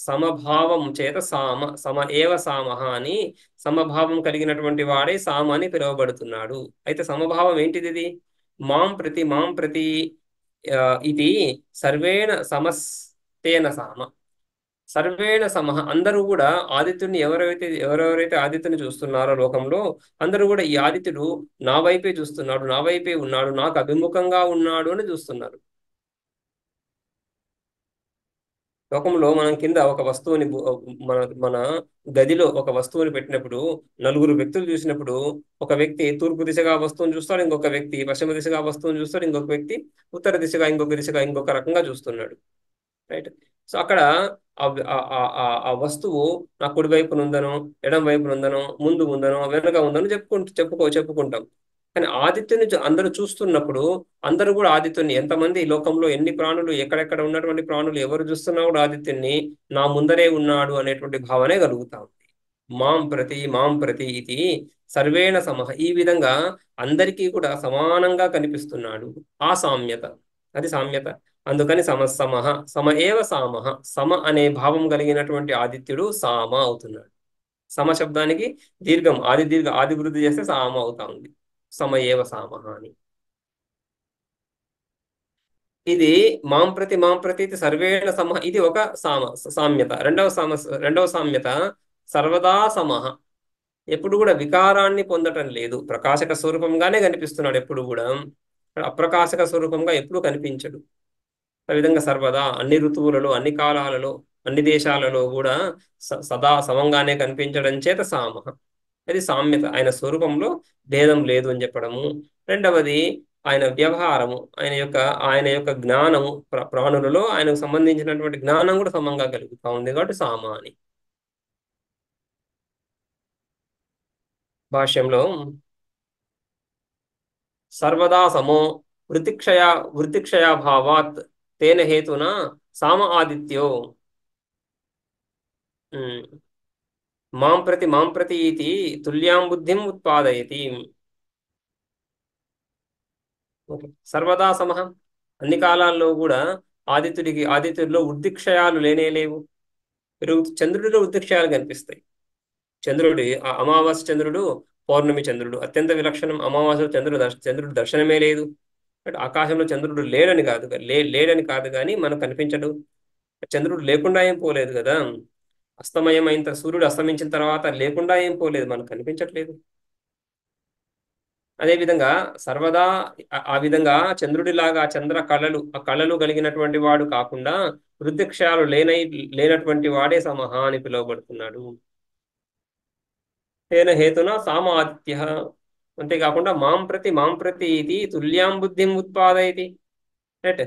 సమభావం చేత సమ ఏవ సామః అని సమభావం కలిగినటువంటి వాడే సామ అని పిలువబడుతున్నాడు. అయితే సమభావం ఏంటిది? ఇది మాం ప్రతి ఇది సర్వేణ సమస్తేన సామ, సర్వేణ సమః అందరూ కూడా ఆదిత్యుడిని ఎవరెవరైతే ఆదిత్యుని చూస్తున్నారో లోకంలో అందరూ కూడా ఈ ఆదిత్యుడు నా వైపే చూస్తున్నాడు, నా వైపే ఉన్నాడు, నాకు అభిముఖంగా ఉన్నాడు అని చూస్తున్నారు. లోకంలో మనం కింద ఒక వస్తువుని మన మన గదిలో ఒక వస్తువుని పెట్టినప్పుడు నలుగురు వ్యక్తులు చూసినప్పుడు ఒక వ్యక్తి తూర్పు దిశగా ఆ వస్తువుని చూస్తాడు, ఇంకొక వ్యక్తి పశ్చిమ దిశగా ఆ వస్తువుని చూస్తాడు, ఇంకొక వ్యక్తి ఉత్తర దిశగా ఇంకొక రకంగా చూస్తున్నాడు. రైట్. సో అక్కడ ఆ వస్తువు నా కుడి వైపున ఉందనో, ఎడం వైపున ఉందనో, ముందు ఉందనో, వెనుక ఉందనో చెప్పుకుంటాం. కానీ ఆదిత్యుని అందరూ చూస్తున్నప్పుడు అందరూ కూడా ఆదిత్యుని, ఎంతమంది ఈ లోకంలో ఎన్ని ప్రాణులు, ఎక్కడెక్కడ ఉన్నటువంటి ప్రాణులు ఎవరు చూస్తున్నా కూడా ఆదిత్యుని నా ముందరే ఉన్నాడు అనేటువంటి భావనే కలుగుతా ఉంది. మాం ప్రతి ఇది సర్వేణ సమః, ఈ విధంగా అందరికీ కూడా సమానంగా కనిపిస్తున్నాడు. ఆ సామ్యత, అది సామ్యత. అందుకని సమసమః, సమ ఏవ సామః, సమ అనే భావం కలిగినటువంటి ఆదిత్యుడు సామ అవుతున్నాడు. సమ శబ్దానికి దీర్ఘం, ఆది వృద్ధి చేస్తే సామ అవుతా ఉంది. సమ ఏవ సామః అని. ఇది మాం ప్రతి ఇది సర్వేణ సమః, ఇది ఒక సామ్యత. రెండవ సామ్యత సర్వదా సమః, ఎప్పుడు కూడా వికారాన్ని పొందటం లేదు. ప్రకాశక స్వరూపంగానే కనిపిస్తున్నాడు ఎప్పుడు కూడా, అప్రకాశక స్వరూపంగా ఎప్పుడు కనిపించడు. ఆ విధంగా సర్వదా అన్ని ఋతువులలో, అన్ని కాలాలలో, అన్ని దేశాలలో కూడా సదా సమంగానే కనిపించడం చేత సామ. అది సామ్యత. ఆయన స్వరూపంలో భేదం లేదు అని చెప్పడము. రెండవది ఆయన వ్యవహారము, ఆయన యొక్క జ్ఞానము, ప్రాణులలో ఆయనకు సంబంధించినటువంటి జ్ఞానం కూడా సమంగా కలుగుతా ఉంది కాబట్టి సామ అని. భాష్యంలో సర్వదా సమో వృత్తిక్షయాభావాత్ తేన హేతున సామ ఆదిత్యో ఉమ్, మాం ప్రతి ఇది తుల్యాం బుద్ధిం ఉత్పాదయతి. ఓకే. సర్వదా సమః, అన్ని కాలాల్లో కూడా ఆదిత్యుడిలో వృద్ధిక్షయాలు లేనే లేవు. చంద్రుడిలో వృద్ధిక్షయాలు కనిపిస్తాయి. అమావాస్య చంద్రుడు, పౌర్ణమి చంద్రుడు అత్యంత విలక్షణం. అమావాస్య చంద్రుడు దర్శనమే లేదు. అంటే ఆకాశంలో చంద్రుడు లేడని కాదు కానీ మనకు కనిపించడు. చంద్రుడు లేకుండా ఏం పోలేదు కదా. సూర్యుడు అస్తమించిన తర్వాత లేకుండా ఏం పోలేదు, మనకు కనిపించట్లేదు. అదేవిధంగా సర్వదా ఆ విధంగా చంద్రుడిలాగా ఆ కళలు కలిగినటువంటి వాడు కాకుండా వృద్ధిక్షయాలు లేనటువంటి వాడే సమహ అని పిలువబడుతున్నాడు. తేన హేతున సామాదిత్య. అంతేకాకుండా మాం ప్రతి ఇది తుల్యాం బుద్ధిం ఉత్పాదయతి. రైట్.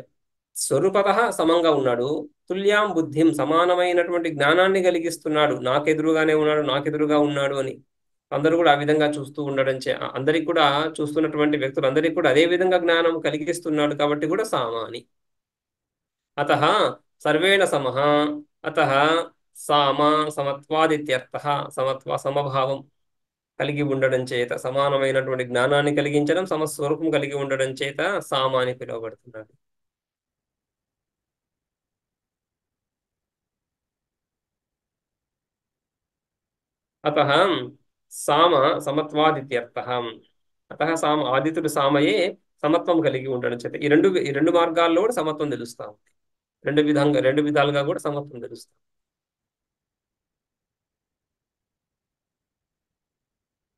స్వరూపత సమంగా ఉన్నాడు. తుల్యాం బుద్ధిం, సమానమైనటువంటి జ్ఞానాన్ని కలిగిస్తున్నాడు. నాకెదురుగా ఉన్నాడు అని అందరూ కూడా ఆ విధంగా చూస్తూ ఉండడం అందరికి కూడా, చూస్తున్నటువంటి వ్యక్తులందరికీ కూడా అదే విధంగా జ్ఞానం కలిగిస్తున్నాడు కాబట్టి కూడా సామ అని. అతః సర్వేణ సమః, అతః సామ సమత్వాదిత్యర్థః. సమభావం కలిగి ఉండడం చేత, సమానమైనటువంటి జ్ఞానాన్ని కలిగించడం, సమస్వరూపం కలిగి ఉండడం చేత సామ అని పిలువబడుతున్నాడు. అతః సామ సమత్వాదిత్యర్థః. అతః ఆదిత్యుడు సామయే సమత్వం కలిగి ఉండడం చేత ఈ రెండు మార్గాల్లో కూడా సమత్వం తెలుస్తాం. రెండు విధాలుగా కూడా సమత్వం తెలుస్తాం.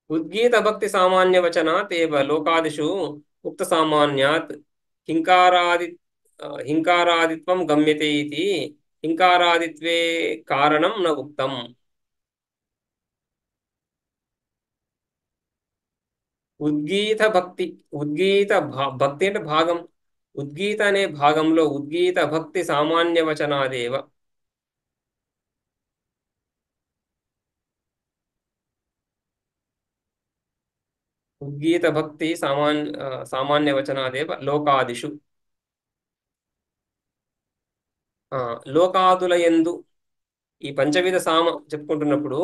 ఉద్గీత భక్తి సామాన్య వచనాత్ ఏవ లోకాదిషు ఉక్త సామాన్యాత్ హింకారాది హింకారాదిత్వం గమ్యతే ఇతి హింకారాదిత్వే కారణం న ఉక్తం. ఉద్గీత భక్తి, భక్తి అంటే భాగం. ఉద్గీత అనే భాగంలో ఉద్గీత భక్తి సామాన్య వచనాదేవ. ఉద్గీత భక్తి సామాన్య వచనాదేవ లోకాదిషు. ఆ, లోకాదుల యందు ఈ పంచవిధ సామ చెప్పుకుంటున్నప్పుడు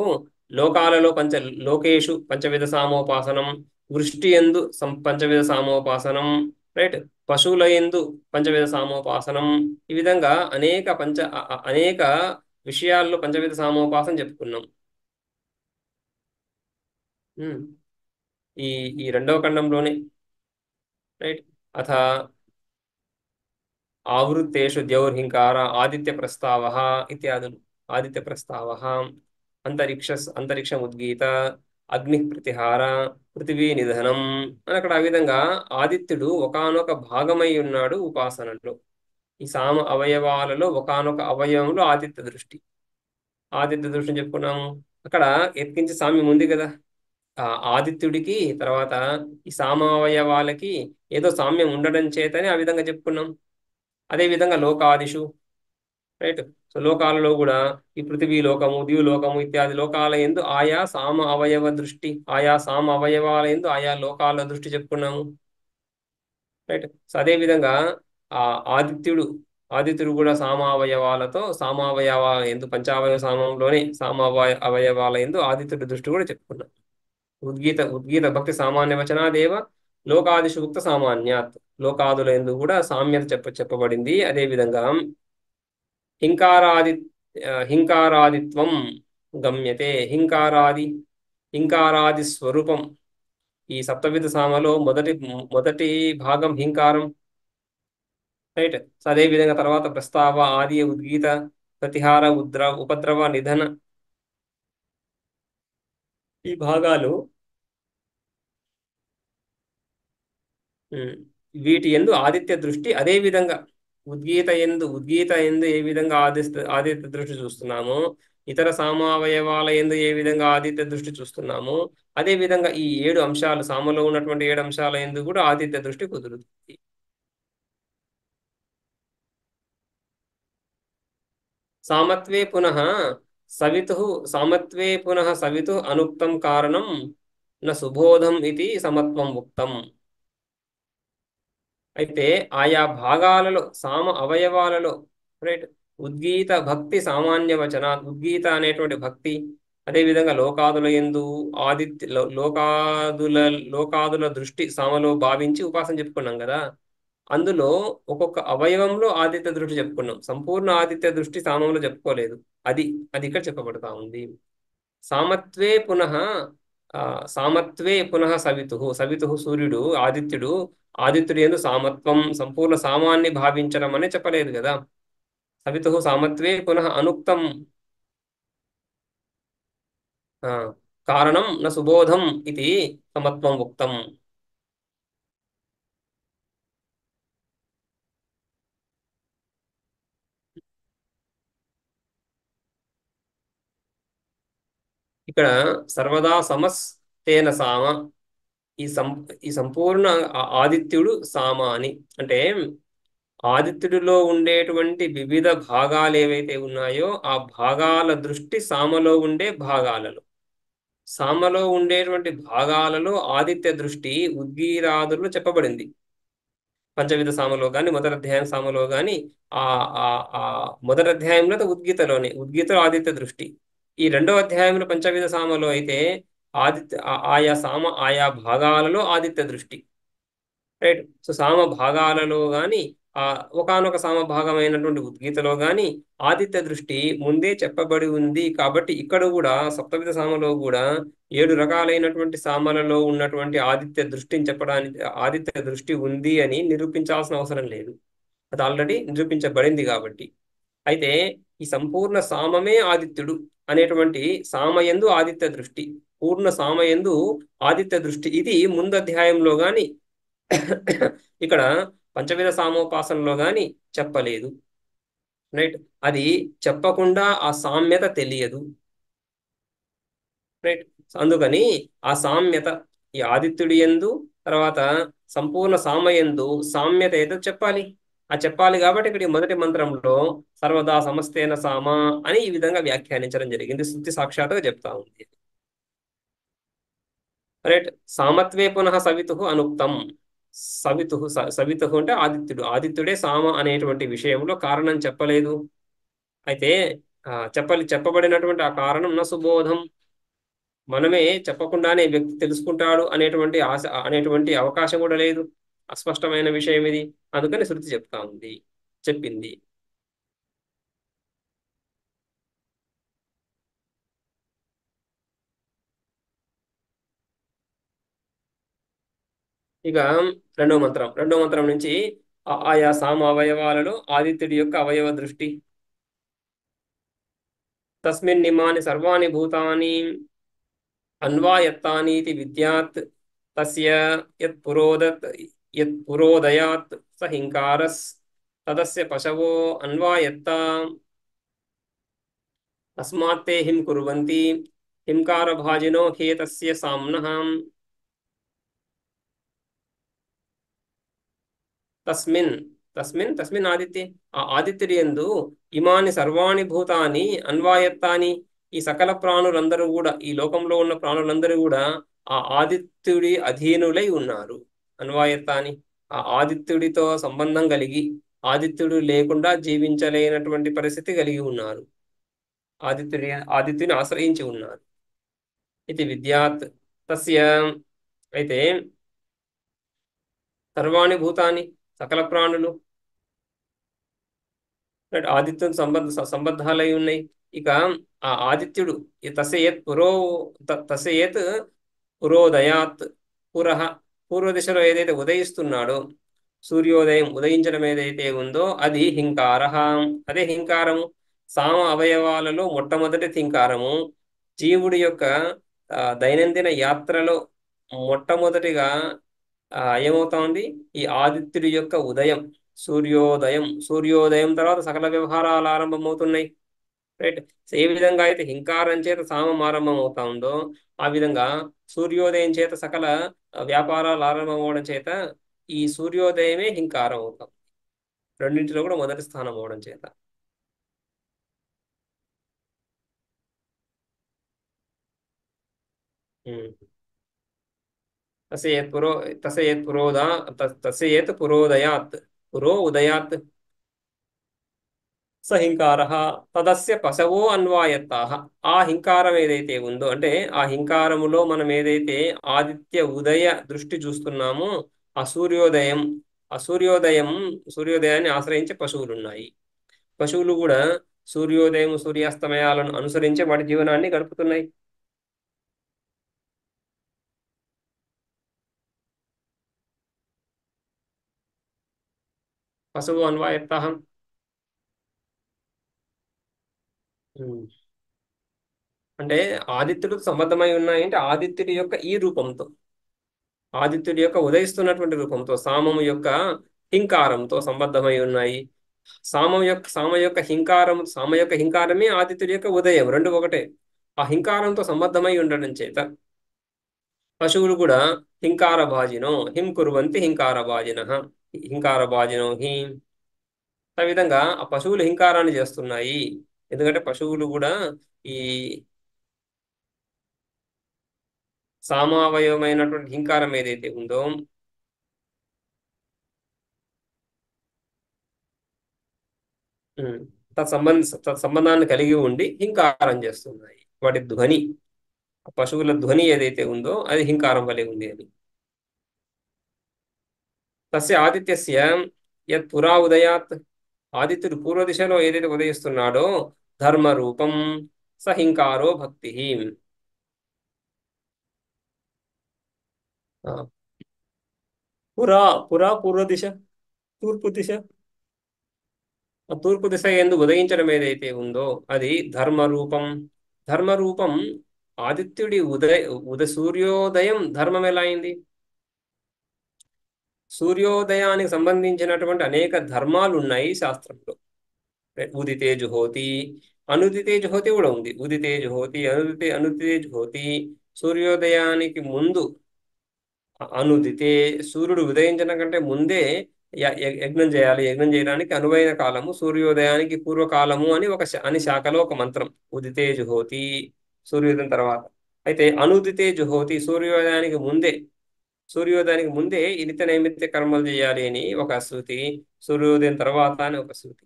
లోకాలలో లోకేషు పంచవిధ సామోపాసనం, వృష్టి యందు పంచవిధ సామోపాసనం, రైట్, పశువుల యందు పంచవిధ సామోపాసనం, ఈ విధంగా అనేక విషయాల్లో పంచవిధ సామోపాసన చెప్పుకున్నాం. ఉమ్, ఈ ఈ రెండవ ఖండంలోనే, రైట్. అథ ఆవృత్తేషు ద్యౌర్హింకార ఆదిత్య ప్రస్తావ ఇత్యాదులు. ఆదిత్య ప్రస్తావ, అంతరిక్షముద్గీత, అగ్ని ప్రతిహార, పృథివీ నిధనం అని అక్కడ ఆ విధంగా ఆదిత్యుడు ఒకానొక భాగమై ఉన్నాడు ఉపాసనలో. ఈ సామ అవయవాలలో ఒకానొక అవయవంలో ఆదిత్య దృష్టి. ఆదిత్య దృష్టిని చెప్పుకున్నాము. అక్కడ ఎత్కించి సామ్యం ఉంది కదా. ఆ ఆదిత్యుడికి తర్వాత ఈ సామావయవాలకి ఏదో సామ్యం ఉండడం చేతని ఆ విధంగా చెప్పుకున్నాం. అదే విధంగా లోకాదిషు, రైట్. సో లోకాలలో కూడా ఈ పృథివీ లోకము, ద్యులోకము ఇత్యాది లోకాల యందు ఆయా సామ అవయవ దృష్టి, ఆయా సామ అవయవాల యందు ఆయా లోకాల దృష్టి చెప్పుకున్నాము, రైట్. సో అదే విధంగా ఆ ఆదిత్యుడు ఆదిత్యుడు కూడా సామావయవాలతో సామావయవాల ఎందు పంచావయవ సామంలోనే అవయవాల ఎందు ఆదిత్యుడి దృష్టి కూడా చెప్పుకున్నాం. ఉద్గీత ఉద్గీత భక్తి సామాన్య వచనాదేవ లోకాదిషు ఉక్త సామాన్యాత్, లోకాదుల ఎందు కూడా సామ్యత చెప్పబడింది. అదే విధంగా హింకారాది హింకారాదిత్వం గమ్యతే. హింకారాది స్వరూపం ఈ సప్తవిధ సామలో మొదటి భాగం హింకారం, రైట్. సో అదే విధంగా తర్వాత ప్రస్తావ, ఆది, ఉద్గీత, ప్రతిహార, ఉపద్రవ, నిధన ఈ భాగాలు ఉమ్, వీటి యందు ఆదిత్య దృష్టి. అదే విధంగా ఉద్గీత ఎందు ఏ విధంగా ఆదిత్య దృష్టి చూస్తున్నామో, ఇతర సామావయవాల ఎందు ఏ విధంగా ఆదిత్య దృష్టి చూస్తున్నామో, అదే విధంగా ఈ 7 అంశాలు సామలో ఉన్నటువంటి 7 అంశాల ఎందు కూడా ఆదిత్య దృష్టి కుదురుతుంది. సామత్వే పునః సవితుః సామత్వే పునః సవితుః అనుక్తం కారణం న సుబోధం ఇది సమత్వం ఉక్తం. అయితే ఆయా భాగాలలో సామ అవయవాలలో, రైట్, ఉద్గీత భక్తి సామాన్య వచన, ఉద్గీత అనేటువంటి భక్తి, అదేవిధంగా లోకాదుల యందు లోకాదుల దృష్టి సామలో భావించి ఉపాసన చెప్పుకున్నాం కదా. అందులో ఒక్కొక్క అవయవంలో ఆదిత్య దృష్టి చెప్పుకున్నాం, సంపూర్ణ ఆదిత్య దృష్టి సామంలో చెప్పుకోలేదు. అది అది ఇక్కడ చెప్పబడతా ఉంది. సామత్వే పునః సామత్వే పునః సవితుః సూర్యుడు, ఆదిత్యుడు యందు సామత్వం సంపూర్ణ సామాన్ని భావించడం అనే చెప్పలేదు కదా. సవితుః సామత్వే పునః అనుక్తం ఆ, కారణం న సుబోధం ఇది సమత్వం ఉక్తం. ఇక్కడ సర్వదా సమస్తేన సామ, ఈ సం ఈ సంపూర్ణ ఆదిత్యుడు సామ అని అంటే ఆదిత్యుడిలో ఉండేటువంటి వివిధ భాగాలు ఏవైతే ఉన్నాయో ఆ భాగాల దృష్టి సామలో ఉండేటువంటి భాగాలలో ఆదిత్య దృష్టి ఉద్గీరాదులు చెప్పబడింది. పంచవిధ సామలో కానీ మొదటి అధ్యాయం సామలో కానీ ఆ ఆ ఆ మొదటి అధ్యాయంలో ఉద్గీతలో ఆదిత్య దృష్టి. ఈ రెండవ అధ్యాయంలో పంచవిధ సామలో అయితే ఆయా భాగాలలో ఆదిత్య దృష్టి, రైట్. సో సామ భాగాలలో కానీ ఆ ఒకానొక సామ భాగమైనటువంటి ఉద్గీతలో కానీ ఆదిత్య దృష్టి ముందే చెప్పబడి ఉంది. కాబట్టి ఇక్కడ కూడా సప్తవిధ సామలో కూడా 7 రకాలైనటువంటి సామలలో ఉన్నటువంటి ఆదిత్య దృష్టిని చెప్పడానికి ఆదిత్య దృష్టి ఉంది అని నిరూపించాల్సిన అవసరం లేదు, అది ఆల్రెడీ నిరూపించబడింది కాబట్టి. అయితే ఈ సంపూర్ణ సామమే ఆదిత్యుడు అనేటువంటి సామయందు ఆదిత్య దృష్టి, పూర్ణ సామయందు ఆదిత్య దృష్టి ఇది ముందు అధ్యాయంలో గాని ఇక్కడ పంచవిధ సామోపాసనలో గాని చెప్పలేదు, రైట్. అది చెప్పకుండా ఆ సామ్యత తెలియదు, రైట్. అందుకని ఆ సామ్యత ఈ ఆదిత్యుడి యందు తర్వాత సంపూర్ణ సామయందు సామ్యత ఏదో చెప్పాలి. ఆ చెప్పాలి కాబట్టి ఇక్కడ ఈ మొదటి మంత్రంలో సర్వదా సమస్తేన సామ అని ఈ విధంగా వ్యాఖ్యానించడం జరిగింది. శృతి సాక్షాత్తుగా చెప్తా ఉంది, రైట్. సామత్వే పునః సవితుః అనుక్తం. సవితుః అంటే ఆదిత్యుడే సామ అనేటువంటి విషయంలో కారణం చెప్పలేదు. అయితే చెప్పబడినటువంటి ఆ కారణం న సుబోధం, మనమే చెప్పకుండానే వ్యక్తి తెలుసుకుంటాడు అనేటువంటి ఆశ అనేటువంటి అవకాశం కూడా లేదు. అస్పష్టమైన విషయం ఇది. అందుకని శృతి చెప్పింది. ఇక రెండో మంత్రం నుంచి ఆయా సామ అవయవాలలో ఆదిత్యుడి యొక్క అవయవ దృష్టి. తస్మిన్ నిమాని సర్వాణి భూతాని అన్వాయత్తానీతి విద్యాత్ తస్య యత్ పురోదయాత్ స హింకారస్ తదస్య పశవో అన్వాయత్త తస్మాత్తే హిం కుర్వంతి హింకారభాజినో హేతస్య సామ్నః తస్మిన్ తస్మిన్ ఆదిత్యే ఆ ఆదిత్యుడి యందు ఇమాని సర్వాణి భూతాని అన్వాయత్తాని ఈ సకల ప్రాణులందరూ కూడా ఈ లోకంలో ఉన్న ప్రాణులందరూ కూడా ఆ ఆదిత్యుడి అధీనులై ఉన్నారు. అన్వాయత్తాని ఆ ఆదిత్యుడితో సంబంధం కలిగి ఆదిత్యుడు లేకుండా జీవించలేనటువంటి పరిస్థితి కలిగి ఉన్నారు. ఆదిత్యుని ఆదిత్యుని ఆశ్రయించి ఉన్నారు. ఇది విద్యాత్ తస్య అయితే సర్వాణి భూతాని సకల ప్రాణులు ఆదిత్యుని సంబద్ధాలై ఉన్నాయి. ఇక ఆ ఆదిత్యుడు తస్యేత్ తస్యేత్ పురోదయాత్ పురః పూర్వ దిశలో ఏదైతే ఉదయిస్తున్నాడో సూర్యోదయం ఉదయించడం ఏదైతే ఉందో అది హింకారః. అదే హింకారము. సామ అవయవాలలో మొట్టమొదటి హింకారము జీవుడి యొక్క దైనందిన యాత్రలో మొట్టమొదటిగా ఏమవుతా ఉంది, ఈ ఆదిత్యుడి యొక్క ఉదయం సూర్యోదయం తర్వాత సకల వ్యవహారాలు ఆరంభమవుతున్నాయి. రైట్. ఏ విధంగా అయితే హింకారం చేత సామం ఆరంభం అవుతా ఉందో ఆ విధంగా సూర్యోదయం చేత సకల వ్యాపారాలు ఆరంభం అవడం చేత ఈ సూర్యోదయమే హింకారం అవుతాం. రెండింటిలో కూడా మొదటి స్థానం అవడం చేత. ఉమ్. తస్య యత్ పురో తస్య యత్ పురోదా తస్య యత్ పురోదయాత్ పురో ఉదయాత్ స హింకారః తదస్య పశవో అన్వాయత్తాః. ఆ హింకారం ఏదైతే ఉందో అంటే ఆ హింకారములో మనం ఏదైతే ఆదిత్య ఉదయ దృష్టి చూస్తున్నామో ఆ సూర్యోదయం ఆ సూర్యోదయాన్ని ఆశ్రయించే పశువులు ఉన్నాయి. పశువులు కూడా సూర్యోదయం సూర్యాస్తమయాలను అనుసరించే వాటి జీవనాన్ని గడుపుతున్నాయి. పశువు అన్వాయత్తాః. అంటే ఆదిత్యుడికి సంబద్ధమై ఉన్నాయి అంటే ఆదిత్యుడి యొక్క ఈ రూపంతో ఆదిత్యుడి యొక్క ఉదయిస్తున్నటువంటి రూపంతో సామము యొక్క హింకారంతో సంబద్ధమై ఉన్నాయి. సామ యొక్క హింకారమే ఆదిత్యుడి యొక్క ఉదయం, రెండు ఒకటే. ఆ హింకారంతో సంబద్ధమై ఉండడం చేత పశువులు కూడా హింకార భాజినో హిం కుర్వంతి హింకార భాజినో హిం. ఆ విధంగా ఆ పశువులు హింకారాన్ని చేస్తున్నాయి. ఎందుకంటే పశువులు కూడా ఈ సామావయవమైనటువంటి హింకారం ఏదైతే ఉందో ఉమ్, తత్సంబంధాన్ని కలిగి ఉండి హింకారం చేస్తున్నాయి. వాటి ధ్వని పశువుల ధ్వని ఏదైతే ఉందో అది హింకారం వలె ఉంది అని. తస్య ఆదిత్యస్య యత్ పురా ఉదయాత్ ఆదిత్యుడు పూర్వ దిశలో ఏదైతే ఉదయిస్తున్నాడో ధర్మరూపం స హింకారో భక్తి. ఆ, పురా పురా పూర్వ దిశ తూర్పు దిశ ఆ తూర్పు దిశ ఎందు ఉదయించడం ఏదైతే ఉందో అది ధర్మరూపం. ధర్మరూపం ఆదిత్యుడి సూర్యోదయం ధర్మం ఎలా అయింది? సూర్యోదయానికి సంబంధించినటువంటి అనేక ధర్మాలు ఉన్నాయి శాస్త్రంలో. ఉదితే జుహోతి, అనుదితే జుహోతి కూడా ఉంది. ఉదితే జుహోతి, అనుదితే జుహోతి. సూర్యోదయానికి ముందు అనుదితే సూర్యుడు ఉదయించడం కంటే ముందే యజ్ఞం చేయాలి. యజ్ఞం చేయడానికి అనువైన కాలము సూర్యోదయానికి పూర్వకాలము అని అని శాఖలో ఒక మంత్రం. ఉదితే జుహోతి సూర్యోదయం తర్వాత. అయితే అనుదితే జుహోతి సూర్యోదయానికి ముందే ఈ నిత్య నైమిత్య కర్మలు చేయాలి అని ఒక శృతి. సూర్యోదయం తర్వాత అని ఒక శృతి.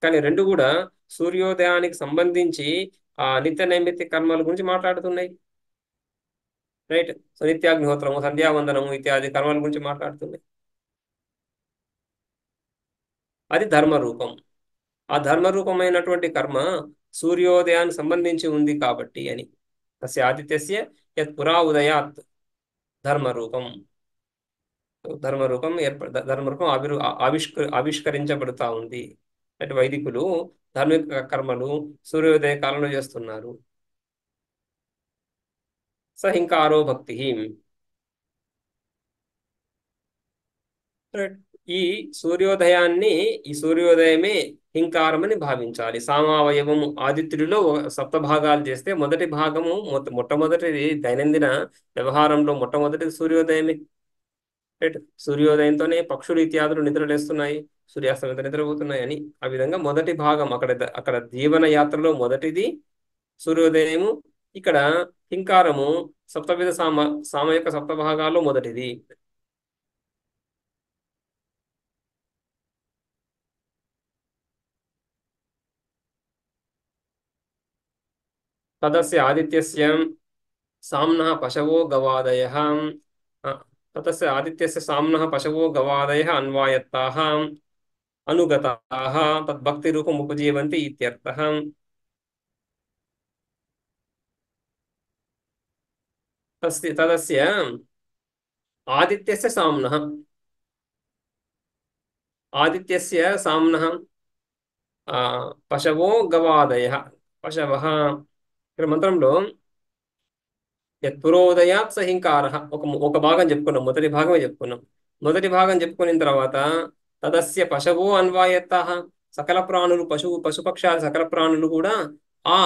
కానీ రెండు కూడా సూర్యోదయానికి సంబంధించి ఆ నిత్య నైమిత్య కర్మల గురించి మాట్లాడుతున్నాయి. రైట్. సో నిత్యాగ్నిహోత్రము, సంధ్యావందనము ఇత్యాది కర్మల గురించి మాట్లాడుతున్నాయి. అది ధర్మరూపం. ఆ ధర్మరూపమైనటువంటి కర్మ సూర్యోదయానికి సంబంధించి ఉంది కాబట్టి అని. తస్య ఆదిత్యస్య యత్ పురా ఉదయాత్ ధర్మరూపం. ధర్మరూపం ఆవిష్కరించబడుతా ఉంది. అంటే వైదికులు ధార్మిక కర్మలు సూర్యోదయ కాలంలో చేస్తున్నారు. స హింకారో భక్తి. రైట్. ఈ సూర్యోదయాన్ని ఈ సూర్యోదయమే హింకారమని భావించాలి. సామావయవము ఆదిత్యుడిలో సప్తభాగాలు చేస్తే మొదటి భాగము మొట్టమొదటిది దైనందిన వ్యవహారంలో మొట్టమొదటిది సూర్యోదయమే. రైట్. సూర్యోదయంతోనే పక్షులు ఇత్యాదులు నిద్రలేస్తున్నాయి, సూర్యాస్తమిత నిద్రపోతున్నాయి అని. ఆ విధంగా మొదటి భాగం అక్కడ జీవన యాత్రలో మొదటిది సూర్యోదయము. ఇక్కడ హింకారము సప్తవిధ సామ యొక్క సప్తభాగాల్లో మొదటిది. తదస్య ఆదిత్యస్య సామ్నః పశవో గవాదయః ఆ, తతస్య ఆదిత్యస్య సామ్నః పశవో గవాదయః అన్వాయత్తాః అనుగతాః తద్భక్తిరూపం ఉపజీవంతి ఇత్యర్థః. తదస్య ఆదిత్యస్య సామ్నః ఆదిత్యస్య సామ్నః ఆ, పశవో గవాదయః పశవః. ఇక్కడ మంత్రంలో యత్పురోదయాత్ సహింకార ఒక భాగం చెప్పుకున్నాం, మొదటి భాగమే చెప్పుకున్నాం. మొదటి భాగం చెప్పుకున్న తర్వాత తదస్య పశవో అన్వాయత్తాః, సకల ప్రాణులు పశుపక్షాలు సకల ప్రాణులు కూడా ఆ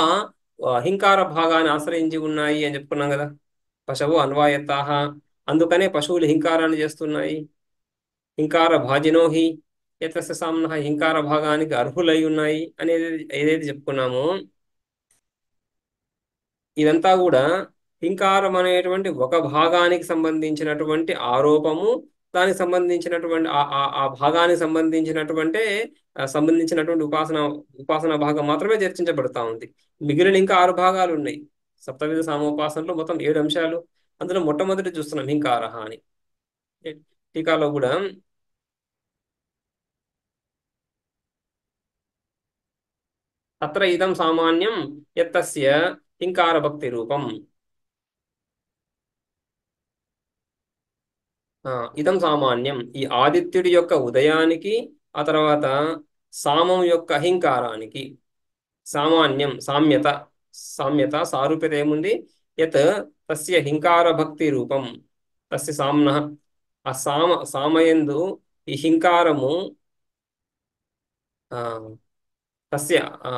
హింకార భాగాన్ని ఆశ్రయించి ఉన్నాయి అని చెప్పుకున్నాం కదా. పశవో అన్వాయత్తాః, అందుకనే పశువులు హింకారాన్ని చేస్తున్నాయి. హింకార భాజినో హి యతస్య సామ్నః, హింకార భాగానికి అర్హులై ఉన్నాయి అనేది ఏదైతే చెప్పుకున్నామో, ఇదంతా కూడా హింకారం అనేటువంటి ఒక భాగానికి సంబంధించినటువంటి ఆరోపము, దానికి సంబంధించినటువంటి ఆ భాగానికి సంబంధించినటువంటి ఉపాసన భాగం మాత్రమే చర్చించబడతా ఉంది. మిగిలిన ఇంకా 6 భాగాలు ఉన్నాయి. సప్తవిధ సామోపాసనలో మొత్తం 7 అంశాలు. అందులో మొట్టమొదటి చూస్తున్నాం హింకార అని. టీకాలో కూడా తత్ర ఇదం సామాన్యం యత్తస్య హింకార భక్తి రూపం. ఇదం సామాన్యం, ఈ ఆదిత్యుడి యొక్క ఉదయానికి, ఆ తర్వాత సామం యొక్క అహింకారానికి సామాన్యం సామ్యత సారూప్యత ఏముంది? యత్ తస్య హింకార భక్తి రూపం తస్య సామ్నః, ఆ సామయందు ఈ హింకారము ఆ, తస్య ఆ,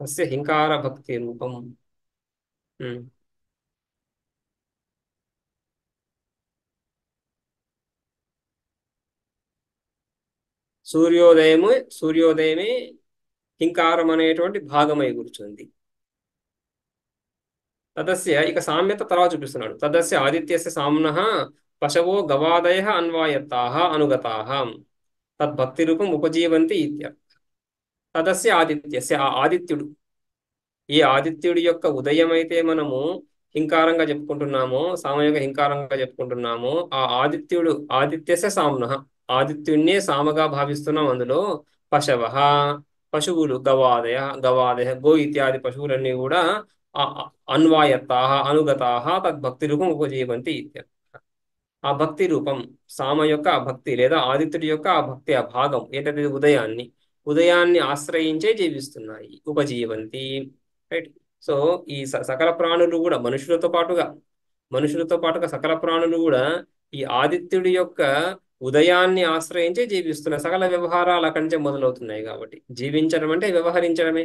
తస్య హింకార భక్తి రూపం. ఉమ్. సూర్యోదయమే హింకారం అనేటువంటి భాగమై కూర్చుంది. తదస్య ఇక సామ్యత తర్వాత చూపిస్తున్నాడు. తదస్య ఆదిత్యస్య సామ్నః పశవో గవాదయః అన్వాయత్తాః అనుగతాః తద్భక్తి రూపం ఉపజీవంతి ఇత్యర్థం. తదస్య ఆదిత్యస్య, ఆ ఆదిత్యుడు, ఈ ఆదిత్యుడి యొక్క ఉదయం అయితే మనము హింకారంగా చెప్పుకుంటున్నామో, సామయూక హింకారంగా చెప్పుకుంటున్నామో, ఆ ఆదిత్యస్య సామ్నః, ఆదిత్యుణ్ణే సామగా భావిస్తున్నాం. అందులో పశవః, పశువులు, గవాదయ గో ఇత్యాది పశువులన్నీ కూడా అన్వాయత్తాః అనుగతాః తద్భక్తి రూపం ఉపజీవంతి ఇత్యర్థం. ఆ భక్తి రూపం, సామ యొక్క ఆ భక్తి లేదా ఆదిత్యుడి యొక్క ఆ భక్తి, ఆ భాగం ఏంటంటే ఉదయాన్ని ఆశ్రయించే జీవిస్తున్నాయి, ఉపజీవంతి. రైట్. సో ఈ సకల ప్రాణులు కూడా మనుషులతో పాటుగా సకల ప్రాణులు కూడా ఈ ఆదిత్యుడి యొక్క ఉదయాన్ని ఆశ్రయించే జీవిస్తున్నాయి. సకల వ్యవహారాలు అక్కడి నుంచే మొదలవుతున్నాయి. కాబట్టి జీవించడం అంటే వ్యవహరించడమే,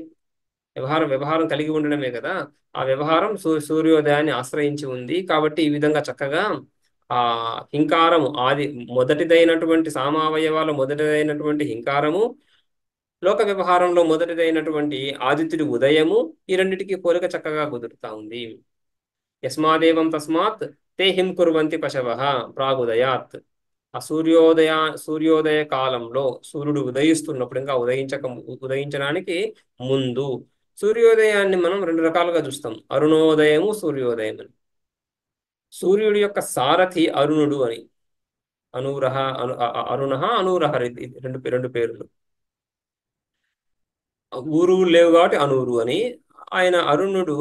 వ్యవహారం కలిగి ఉండడమే కదా. ఆ వ్యవహారం సూర్యోదయాన్ని ఆశ్రయించి ఉంది. కాబట్టి ఈ విధంగా చక్కగా ఆ హింకారము మొదటిదైనటువంటి సామావయవాల మొదటిదైనటువంటి హింకారము, లోక వ్యవహారంలో మొదటిదైనటువంటి ఆదిత్యుడి ఉదయము, ఈ రెండిటికి పోలిక చక్కగా కుదురుతా ఉంది. యస్మాదేవం తస్మాత్ తే హిం కుర్వంతి పశవః ప్రాగుదయాత్. ఆ సూర్యోదయ కాలంలో, సూర్యుడు ఉదయిస్తున్నప్పుడు, ఇంకా ఉదయించడానికి ముందు సూర్యోదయాన్ని మనం 2 రకాలుగా చూస్తాం. అరుణోదయము, సూర్యోదయం అని. సూర్యుడి యొక్క సారథి అరుణుడు అని. అరుణ అనూరహ, రెండు పేర్లు. ఊరు లేవు కాబట్టి అనూరు అని. ఆయన అరుణుడు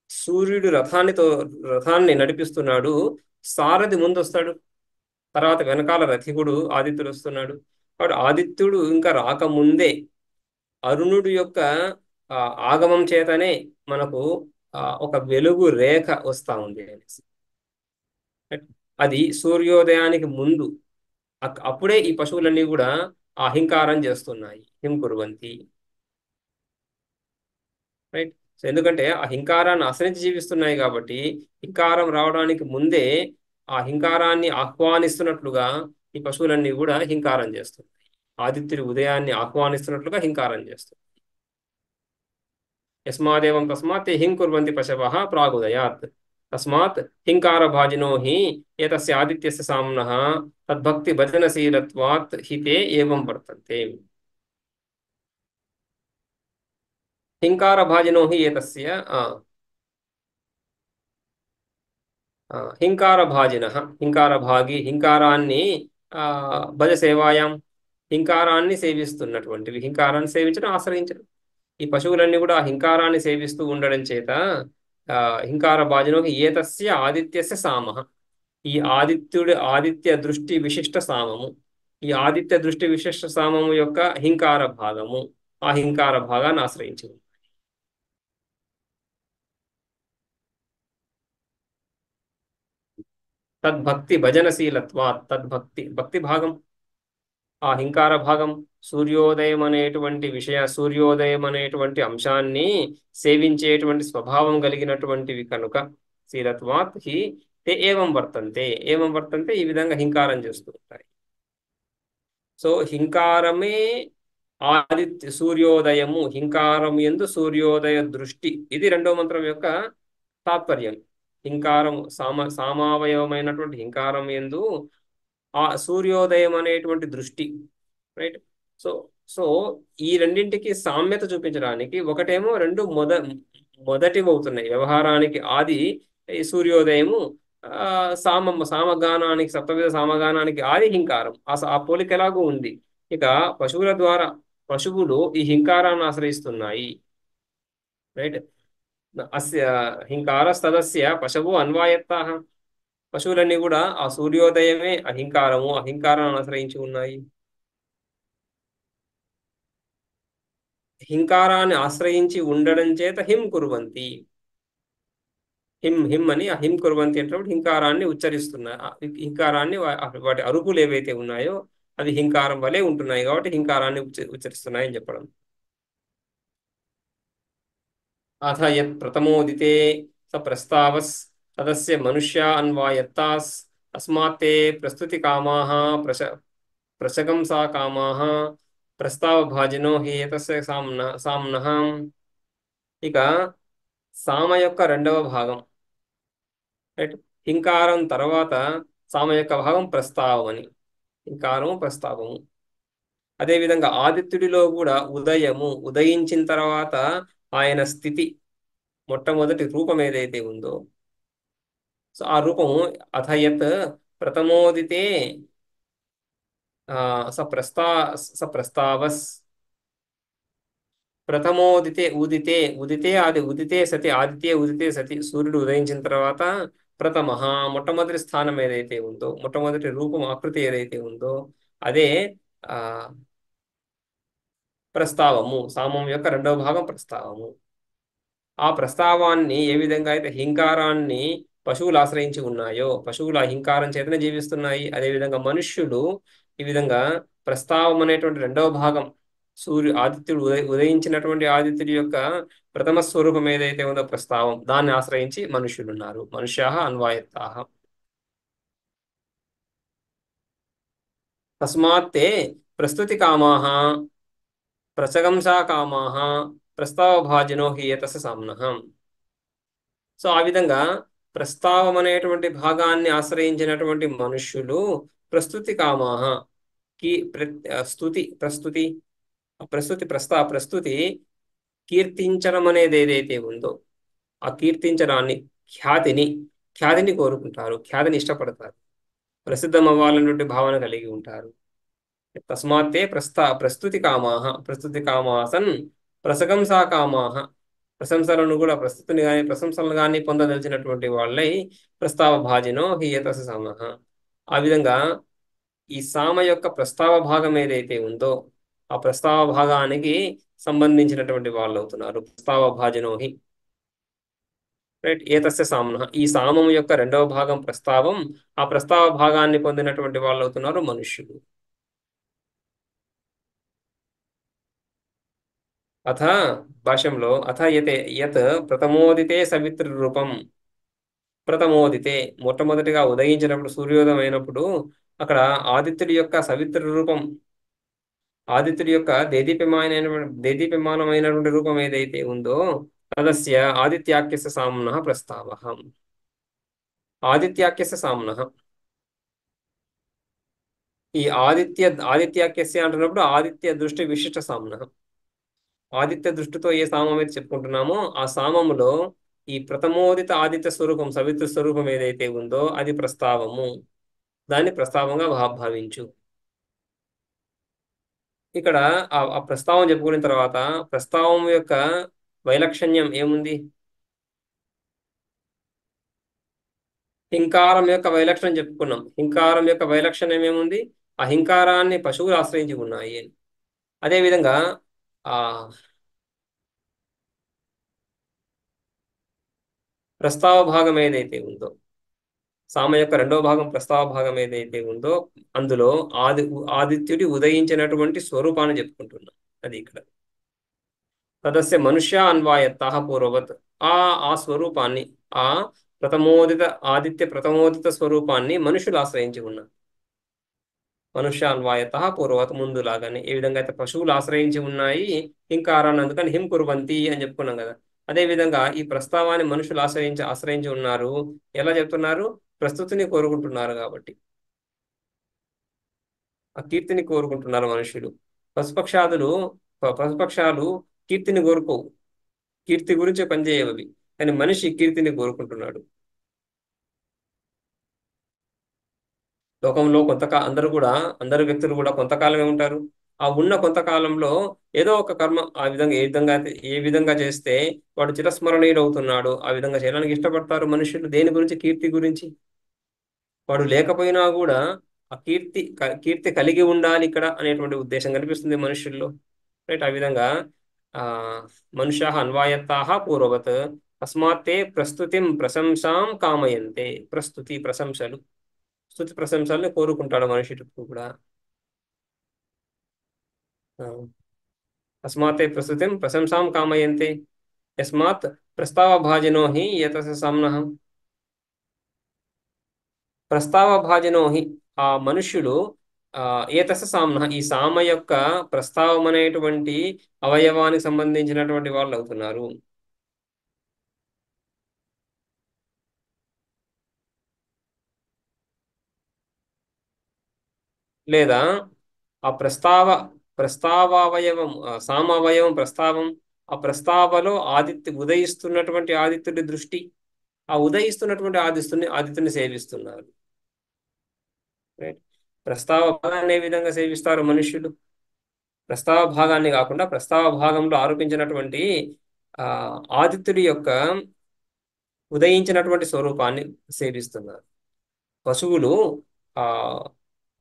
సూర్యుడు రథాన్ని నడిపిస్తున్నాడు. సారథి ముందు వస్తాడు, తర్వాత వెనకాల రథికుడు ఆదిత్యుడు వస్తున్నాడు. కాబట్టి ఆదిత్యుడు ఇంకా రాకముందే అరుణుడు యొక్క ఆ, ఆగమం చేతనే మనకు ఒక వెలుగు రేఖ వస్తా ఉంది అనేసి. అది సూర్యోదయానికి ముందు అప్పుడే ఈ పశువులన్నీ కూడా అహింకారం చేస్తున్నాయి. హిం కుర్వంతి. రైట్. సో ఎందుకంటే ఆ హింకారాన్ని ఆశ్రయించి జీవిస్తున్నాయి కాబట్టి హింకారం రావడానికి ముందే ఆ హింకారాన్ని ఆహ్వానిస్తున్నట్లుగా ఈ పశువులన్నీ కూడా హింకారం చేస్తున్నాయి. ఆదిత్యుడి ఉదయాన్ని ఆహ్వానిస్తున్నట్లుగా హింకారం చేస్తుంది. యస్మాదేవం తస్మాత్ ते हिं कुर्वन्ति पशवः प्रागुदयात् तस्मात् हिंकारभाजिनो हि एतस्य आदित्यस्य साम्नः तद्भक्तिभजनशीलत्वात् हि ते एवं वर्तन्ते। हिंकारभाजिनो हि एतस्य హింకారభాజినః హింకారభాగి హింకారాన్ని భజ సేవాయాం హింకారాన్ని సేవిస్తున్నటువంటివి. హింకారాన్ని సేవించడం ఆశ్రయించడం. ఈ పశువులన్నీ కూడా ఆ హింకారాన్ని సేవిస్తూ ఉండడం చేత ఆ, హింకార భాజనోకి ఏతస్య ఆదిత్యస్య సామః. ఈ ఆదిత్య దృష్టి విశిష్ట సామము. ఈ ఆదిత్య దృష్టి విశిష్ట సామము యొక్క హింకార భాగము ఆ హింకార భాగాన్ని ఆశ్రయించింది. తద్భక్తి భజనశీలత్వా భక్తి భాగం ఆ హింకార భాగం సూర్యోదయం అనేటువంటి అంశాన్ని సేవించేటువంటి స్వభావం కలిగినటువంటివి కనుక శీలత్వాత్ హి తే ఏవం వర్తంతే ఈ విధంగా హింకారం చేస్తూ ఉంటాయి. సో హింకారమే హింకారం ఎందు సూర్యోదయ దృష్టి. ఇది రెండో మంత్రం యొక్క తాత్పర్యం. హింకారం సామావయవమైనటువంటి హింకారం ఎందు ఆ సూర్యోదయం అనేటువంటి దృష్టి. రైట్. సో సో ఈ రెండింటికి సామ్యత చూపించడానికి ఒకటేమో రెండు మొదటివి అవుతున్నాయి. వ్యవహారానికి ఆది ఈ సూర్యోదయము, సామగానానికి సప్తవిధ సామగానానికి ఆది హింకారం. ఆ పోలిక ఎలాగూ ఉంది. ఇక పశువుల ద్వారా పశువులు ఈ హింకారాన్ని ఆశ్రయిస్తున్నాయి. రైట్. అస్య హింకారస్తదస్య పశవు అన్వాయత్తాః. పశువులన్నీ కూడా ఆ సూర్యోదయమే అహింకారాన్ని ఆశ్రయించి ఉన్నాయి. హింకారాన్ని ఆశ్రయించి ఉండడం చేత హిం కుర్వంతి. హిం హిం అని అహిం కుర్వంతి అంటే హింకారాన్ని ఉచ్చరిస్తున్నాయి. హింకారాన్ని వాటి అరుపులు ఏవైతే ఉన్నాయో అవి హింకారం వలె ఉంటున్నాయి కాబట్టి హింకారాన్ని ఉచ్చరిస్తున్నాయి అని చెప్పడం. అథ యత్ ప్రథమోదితే స ప్రస్తావస్ తదస్య మనుష్యా అన్వాయత్తాస్ తస్మాత్తే ప్రస్తుతి కామాః ప్రశకంసా కామాః ప్రస్తావభాజినో హి ఏతస్య సామ్నః. ఇక సామ యొక్క రెండవ భాగం. రైట్. హింకారం తర్వాత సామ యొక్క భాగం ప్రస్తావం అని. హింకారము ప్రస్తావము. అదేవిధంగా ఆదిత్యుడిలో కూడా ఉదయించిన తర్వాత ఆయన స్థితి మొట్టమొదటి రూపం ఏదైతే ఉందో సో ఆ రూపము అథయత్ ప్రథమోదితే సప్రస్తావస్ ప్రథమోదితే ఉదితే సతి ఆదిత్య ఉదితే సతి సూర్యుడు ఉదయించిన తర్వాత ప్రథమ మొట్టమొదటి స్థానం ఏదైతే ఉందో మొట్టమొదటి రూపం ఆకృతి ఏదైతే ఉందో అదే ఆ ప్రస్తావము. సామం యొక్క రెండవ భాగం ప్రస్తావము. ఆ ప్రస్తావాన్ని ఏ విధంగా అయితే హింకారాన్ని పశువులు ఆశ్రయించి ఉన్నాయో పశువులు ఆ హింకారం చేతనే జీవిస్తున్నాయి. అదేవిధంగా మనుష్యులు ఈ విధంగా ప్రస్తావం అనేటువంటి రెండవ భాగం ఆదిత్యుడు ఉదయించినటువంటి ఆదిత్యుడి యొక్క ప్రథమ స్వరూపం ఏదైతే ఉందో ప్రస్తావం దాన్ని ఆశ్రయించి మనుష్యులు ఉన్నారు. మనుష్యాః అన్వాయత్తాః. తస్మాత్తే ప్రస్తుతి కామాః ప్రశంసా కామాః ప్రస్తావభాజినో హి ఏతస్య సామ్నః. సో ఆ విధంగా ప్రస్తావం అనేటువంటి భాగాన్ని ఆశ్రయించినటువంటి మనుష్యులు ప్రస్తుతి కామాః కి ప్రస్తుతి కీర్తించడం అనేది ఏదైతే ఉందో ఆ కీర్తించడాన్ని ఖ్యాతిని కోరుకుంటారు. ఖ్యాతిని ఇష్టపడతారు. ప్రసిద్ధం అవ్వాలన్నటువంటి భావన కలిగి ఉంటారు. తస్మాత్తే ప్రస్తుతి కామాసన్ ప్రశంసా కామాః. ప్రశంసలను కూడా ప్రశంసలను కానీ పొందదలిచినటువంటి వాళ్ళై ప్రస్తావ భాజినో హి ఏతస్య సామః. ఆ విధంగా ఈ సామ యొక్క ప్రస్తావ భాగం ఏదైతే ఉందో ఆ ప్రస్తావ భాగానికి సంబంధించినటువంటి వాళ్ళు అవుతున్నారు ప్రస్తావ భాజినో హి. రైట్. ఏతస్య సామ్నః, ఈ సామం యొక్క రెండవ భాగం ప్రస్తావం. ఆ ప్రస్తావ భాగాన్ని పొందినటువంటి వాళ్ళు అవుతున్నారు మనుష్యులు. అథ భాష్యంలో అథ యత్ ప్రథమోదితే సవితృరూపం. ప్రథమోదితే, మొట్టమొదటిగా ఉదయించినప్పుడు, సూర్యోదయం అయినప్పుడు అక్కడ ఆదిత్యుడి యొక్క సవితృ రూపం, ఆదిత్యుడి యొక్క దేదీప్యమానమైనటువంటి రూపం ఏదైతే ఉందో తదస్య ఆదిత్యాఖ్యస్య సామ్నః ప్రస్తావః. ఆదిత్యాఖ్యస్య సామ్నః, ఈ ఆదిత్యాఖ్యస్య అంటున్నప్పుడు ఆదిత్య దృష్టి విశిష్ట సామ్నః. ఆదిత్య దృష్టితో ఏ సామం అయితే చెప్పుకుంటున్నామో ఆ సామములో ఈ ప్రథమోదిత ఆదిత్య స్వరూపం, సవితృ స్వరూపం ఏదైతే ఉందో అది ప్రస్తావము. దాన్ని ప్రస్తావంగా భావించు. ఇక్కడ ఆ ప్రస్తావం చెప్పుకున్న తర్వాత ప్రస్తావం యొక్క వైలక్షణ్యం ఏముంది? హింకారం యొక్క వైలక్షణం చెప్పుకున్నాం. హింకారం యొక్క వైలక్షణ్యం ఏముంది? ఆ హింకారాన్ని పశువులు ఆశ్రయించి ఉన్నాయి అని. అదేవిధంగా ఆ ప్రస్తావ భాగం ఏదైతే ఉందో, సామ యొక్క రెండవ భాగం ప్రస్తావ భాగం ఏదైతే ఉందో అందులో ఆదిత్యుడి ఉదయించినటువంటి స్వరూపాన్ని చెప్పుకుంటున్నాం. అది ఇక్కడ తదస్య మనుష్య అన్వాయత్తాహ పూర్వవత్. ఆ ఆ స్వరూపాన్ని, ఆ ప్రథమోదిత ప్రథమోదిత స్వరూపాన్ని మనుషులు ఆశ్రయించి ఉన్నారు. మనుష్య అన్వాయత పూర్వవత్, ముందులాగానే ఏ విధంగా అయితే పశువులు ఆశ్రయించి ఉన్నాయి హింకారాన్ని, అందుకని హిం కుర్వంతి అని చెప్పుకున్నాం కదా. అదే విధంగా ఈ ప్రస్తావాన్ని మనుషులు ఆశ్రయించి ఉన్నారు. ఎలా చెప్తున్నారు? ప్రస్తుతిని కోరుకుంటున్నారు కాబట్టి, ఆ కీర్తిని కోరుకుంటున్నారు మనుషులు. పశుపక్షాదులు పశుపక్షాలు కీర్తిని కోరుకోవు, కీర్తి గురించి పనిచేయవి. కానీ మనిషి కీర్తిని కోరుకుంటున్నాడు. లోకంలో అందరూ కూడా, అందరు వ్యక్తులు కూడా కొంతకాలమే ఉంటారు. ఆ ఉన్న కొంతకాలంలో ఏదో ఒక కర్మ ఆ విధంగా ఏ విధంగా చేస్తే వాడు చిరస్మరణీయుడు అవుతున్నాడు, ఆ విధంగా చేయడానికి ఇష్టపడతారు మనుషులు. దేని గురించి? కీర్తి గురించి. వాడు లేకపోయినా కూడా ఆ కీర్తి కలిగి ఉండాలి ఇక్కడ అనేటువంటి ఉద్దేశం కనిపిస్తుంది మనుషుల్లో. రైట్. ఆ విధంగా ఆ మనుష్య అన్వాయత్తాహ పూర్వవత్ తస్మాత్తే ప్రస్తుతిం ప్రశంసాం కామయంతే. ప్రస్తుతి ప్రశంసలు, స్తుతి ప్రశంసల్ని కోరుకుంటాడు మనుషుడు కూడా. ఆ, తస్మాత్తే ప్రస్తుతిం ప్రశంసాం కామయంతే యస్మాత్ ప్రస్తావభాజనో హి ఏతస్య సామ్నః. ప్రస్తావభాజనో హి, ఆ మనుష్యుడు ఆ ఏతస్య సామ్నః, ఈ సామ యొక్క ప్రస్తావం అనేటువంటి అవయవానికి సంబంధించినటువంటి వాళ్ళు అవుతున్నారు. లేదా ఆ ప్రస్తావావయవం, సామావయవం ప్రస్తావం, ఆ ప్రస్తావలో ఉదయిస్తున్నటువంటి ఆదిత్యుడి దృష్టి, ఆ ఉదయిస్తున్నటువంటి ఆదిత్యుని సేవిస్తున్నారు. రైట్. ప్రస్తావ భాగాన్ని ఏ విధంగా సేవిస్తారు మనుష్యులు? ప్రస్తావ భాగాన్ని కాకుండా ప్రస్తావ భాగంలో ఆరోపించినటువంటి ఆ ఆదిత్యుడి యొక్క ఉదయించినటువంటి స్వరూపాన్ని సేవిస్తున్నారు. పశువులు ఆ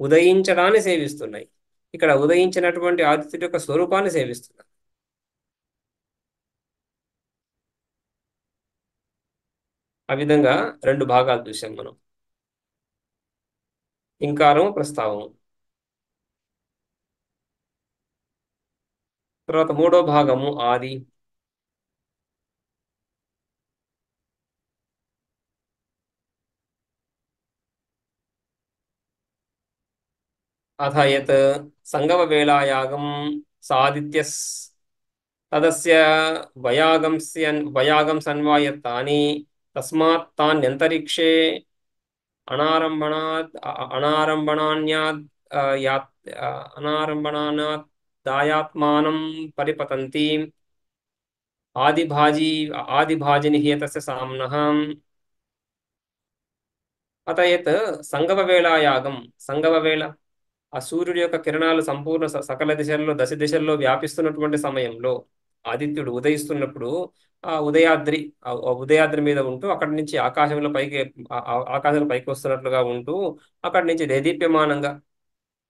ఉదయించడాన్ని సేవిస్తున్నాయి, ఇక్కడ ఉదయించినటువంటి ఆదిత్యుడి యొక్క స్వరూపాన్ని సేవిస్తున్నారు. ఆ విధంగా రెండు భాగాలు చూసాం మనం, ఇంకారము ప్రస్తావము. తర్వాత మూడో భాగము ఆది. అథ యత్ సంగమ వేళాయాగం సాదిత్యస్ తదస్య వయాగం సన్వాయత్తాని తస్మాత్ తాన్యంతరిక్షే అనారంభణాత్ అనారంభణాన్యాద్ యాత్ అనారంభణానాత్ దాయాత్మానం పరిపతంతి ఆదిభాజీ ఆదిభాజిని హేతస్య సామ్నః. అత యత్ సంగమ వేళాయాగం, సంగమ వేళ ఆ సూర్యుడి యొక్క కిరణాలు సంపూర్ణ సకల దిశల్లో, దశ దిశల్లో వ్యాపిస్తున్నటువంటి సమయంలో ఆదిత్యుడు ఉదయిస్తున్నప్పుడు ఆ ఉదయాద్రి మీద ఉంటూ అక్కడి నుంచి ఆకాశంలో పైకి వస్తున్నట్లుగా ఉంటూ అక్కడి నుంచి దేదీప్యమానంగా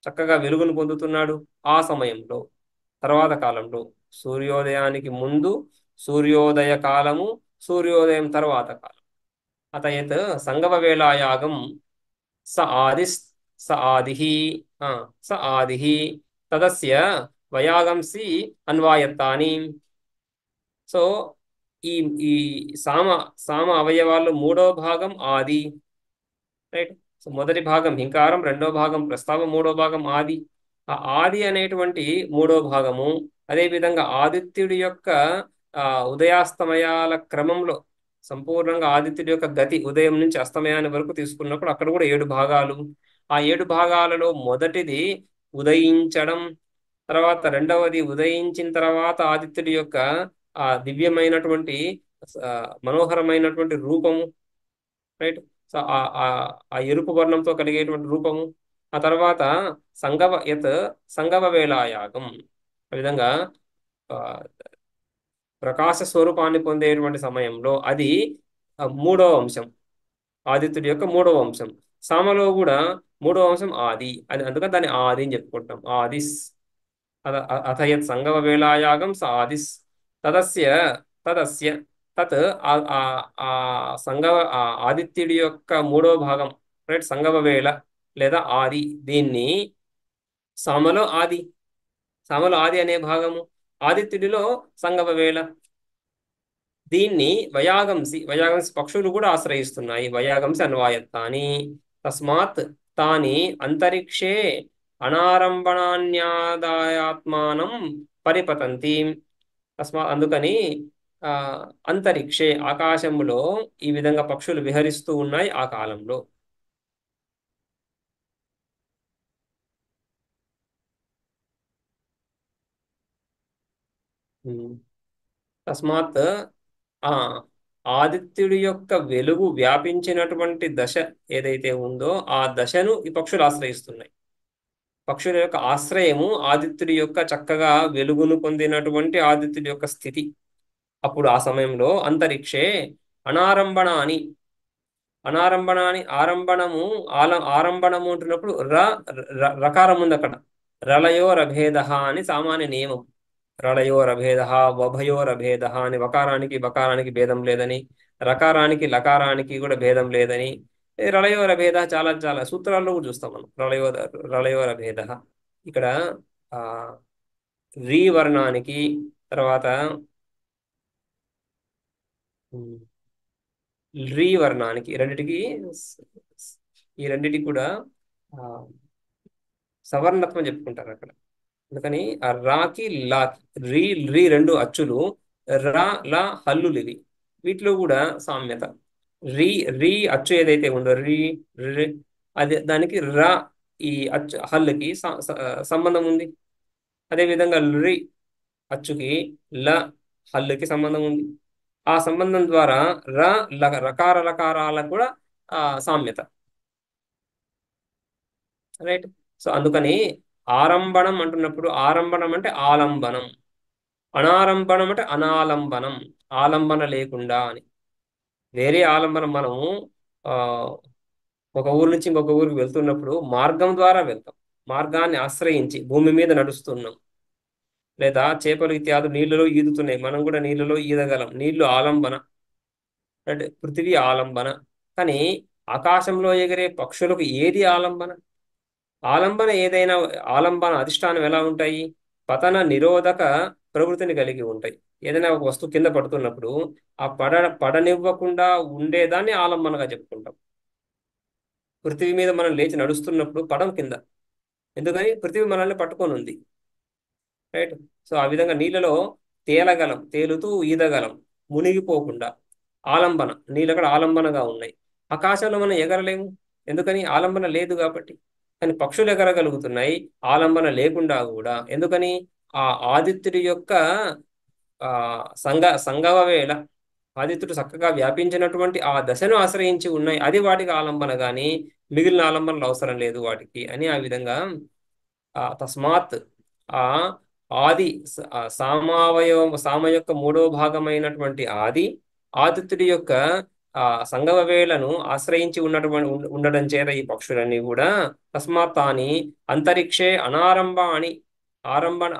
చక్కగా వెలుగును పొందుతున్నాడు. ఆ సమయంలో, తర్వాత కాలంలో, సూర్యోదయానికి ముందు, సూర్యోదయ కాలము, సూర్యోదయం తర్వాత కాలం. అత యత్ సంగమ వేళాయాగం స ఆదిస్ స ఆదిః ఆ, స ఆదిః తదస్య వయాగంసి అన్వాయత్తాని. సో ఈ ఈ సామ సామ అవయవాల్లో మూడో భాగం ఆది, రైట్. సో మొదటి భాగం హింకారం, రెండో భాగం ప్రస్తావం, మూడో భాగం ఆది. ఆ ఆది అనేటువంటి మూడో భాగము, అదేవిధంగా ఆదిత్యుడి యొక్క ఆ ఉదయాస్తమయాల క్రమంలో సంపూర్ణంగా ఆదిత్యుడి యొక్క గతి ఉదయం నుంచి అస్తమయాన్ని వరకు తీసుకున్నప్పుడు అక్కడ కూడా 7 భాగాలు. ఆ 7 భాగాలలో మొదటిది ఉదయించడం, తర్వాత రెండవది ఉదయించిన తర్వాత ఆదిత్యుడి యొక్క ఆ దివ్యమైనటువంటి ఆ, మనోహరమైనటువంటి రూపము, రైట్. సో ఆ ఎరుపు వర్ణంతో కలిగేటువంటి రూపము. ఆ తర్వాత యత్ సంగమ వేళాయాగం, ఆ విధంగా ఆ, ప్రకాశ స్వరూపాన్ని పొందేటువంటి సమయంలో అది మూడవ అంశం, ఆదిత్యుడి యొక్క మూడవ అంశం. సామలో కూడా మూడవ అంశం ఆది, అది అందుకని దాన్ని ఆది అని చెప్పుకుంటాం. ఆదిస్ అథ యత్ సంగమ వేళాయాగం స ఆదిస్ తదస్య తదస్య తత్ ఆ ఆ ఆ ఆ ఆదిత్యుడి యొక్క మూడో భాగం, రైట్, సంగమ వేళ లేదా ఆది. దీన్ని సామలో ఆది, సామలో ఆది అనే భాగము, ఆదిత్యుడిలో సంగమ వేళ. దీన్ని వయాగంసి పక్షులు కూడా ఆశ్రయిస్తున్నాయి. వయాగంసి అన్వాయత్తాని తస్మాత్ తాని అంతరిక్షే అనారంభణాన్యాదాయాత్మానం పరిపతంతి. తస్మాత్ అందుకని ఆ అంతరిక్షే ఆకాశములో ఈ విధంగా పక్షులు విహరిస్తూ ఉన్నాయి ఆ కాలంలో. ఉమ్. తస్మాత్ ఆ ఆదిత్యుడి యొక్క వెలుగు వ్యాపించినటువంటి దశ ఏదైతే ఉందో ఆ దశను ఈ పక్షులు ఆశ్రయిస్తున్నాయి. పక్షుల యొక్క ఆశ్రయము ఆదిత్యుడి యొక్క చక్కగా వెలుగును పొందినటువంటి ఆదిత్యుడి యొక్క స్థితి. అప్పుడు ఆ సమయంలో అంతరిక్షే అనారంభణ అని, ఆరంభణము ఆరంభణము అంటున్నప్పుడు రకారం ఉంది అక్కడ. రలయోరభేద అని సామాన్య నియమం. రళయోరభేద, వభయోరభేద అని వకారానికి బకారానికి భేదం లేదని, రకారానికి లకారానికి కూడా భేదం లేదని. ఈ రళయోరభేద చాలా చాలా సూత్రాల్లో కూడా చూస్తాం మనం. రళయోరభేద ఇక్కడ ఆ రీ వర్ణానికి, తర్వాత ఉమ్, రీ వర్ణానికి రెండిటికి ఈ రెండిటికి కూడా ఆ, సవర్ణత్వం చెప్పుకుంటారు అక్కడ. అందుకని ఆ రాకి లాకి రీ రీ రెండు అచ్చులు, రా లా హల్లులు ఇవి. వీటిలో కూడా సామ్యత. రీ రీ అచ్చు ఏదైతే ఉందో రీ అది దానికి రా ఈ అచ్చు హల్లుకి సంబంధం ఉంది. అదేవిధంగా రి అచ్చుకి ల హల్లుకి సంబంధం ఉంది. ఆ సంబంధం ద్వారా ర రకార లకారాలకు కూడా సామ్యత, రైట్. సో అందుకని ఆరంభణం అంటున్నప్పుడు ఆరంభణం అంటే ఆలంబనం, అనారంభణం అంటే అనాలంబనం, ఆలంబన లేకుండా అని. వేరే ఆలంబనం మనము ఆ, ఒక ఊరు నుంచి ఇంకొక ఊరికి వెళ్తున్నప్పుడు మార్గం ద్వారా వెళ్తాం, మార్గాన్ని ఆశ్రయించి భూమి మీద నడుస్తున్నాం. లేదా చేపలు ఇత్యాదు నీళ్ళలో ఈదుతున్నాయి, మనం కూడా నీళ్ళలో ఈదగలం. నీళ్లు ఆలంబన, అంటే పృథివీ ఆలంబన. కానీ ఆకాశంలో ఎగిరే పక్షులకు ఏది ఆలంబన? ఆలంబన ఏదైనా ఆలంబన అధిష్టానం ఎలా ఉంటాయి? పతన నిరోధక ప్రవృత్తిని కలిగి ఉంటాయి. ఏదైనా ఒక వస్తువు కింద పడుతున్నప్పుడు ఆ పడనివ్వకుండా ఉండేదాన్ని ఆలంబనగా చెప్పుకుంటాం. పృథివీ మీద మనం లేచి నడుస్తున్నప్పుడు పడం కింద, ఎందుకని పృథివీ మనల్ని పట్టుకొని ఉంది, రైట్. సో ఆ విధంగా నీళ్ళలో తేలగలం, తేలుతూ ఈదగలం, మునిగిపోకుండా. ఆలంబన, నీళ్ళు అక్కడ ఆలంబనగా ఉన్నాయి. ఆకాశంలో మనం ఎగరలేము, ఎందుకని? ఆలంబన లేదు కాబట్టి. కానీ పక్షులు ఎగరగలుగుతున్నాయి ఆలంబన లేకుండా కూడా. ఎందుకని? ఆ ఆదిత్యుడి యొక్క ఆ సంగమ వేళ, ఆదిత్యుడు చక్కగా వ్యాపించినటువంటి ఆ దశను ఆశ్రయించి ఉన్నాయి. అది వాటికి ఆలంబన, కానీ మిగిలిన ఆలంబనలు అవసరం లేదు వాటికి అని. ఆ విధంగా తస్మాత్ ఆ ఆది సామ యొక్క మూడో భాగమైనటువంటి ఆది ఆదిత్యుడి యొక్క సంగమ వేళను ఆశ్రయించి ఉండడం చేత ఈ పక్షులన్నీ కూడా తస్మాత్ తాని అంతరిక్షే అనారంభ అని, ఆరంభన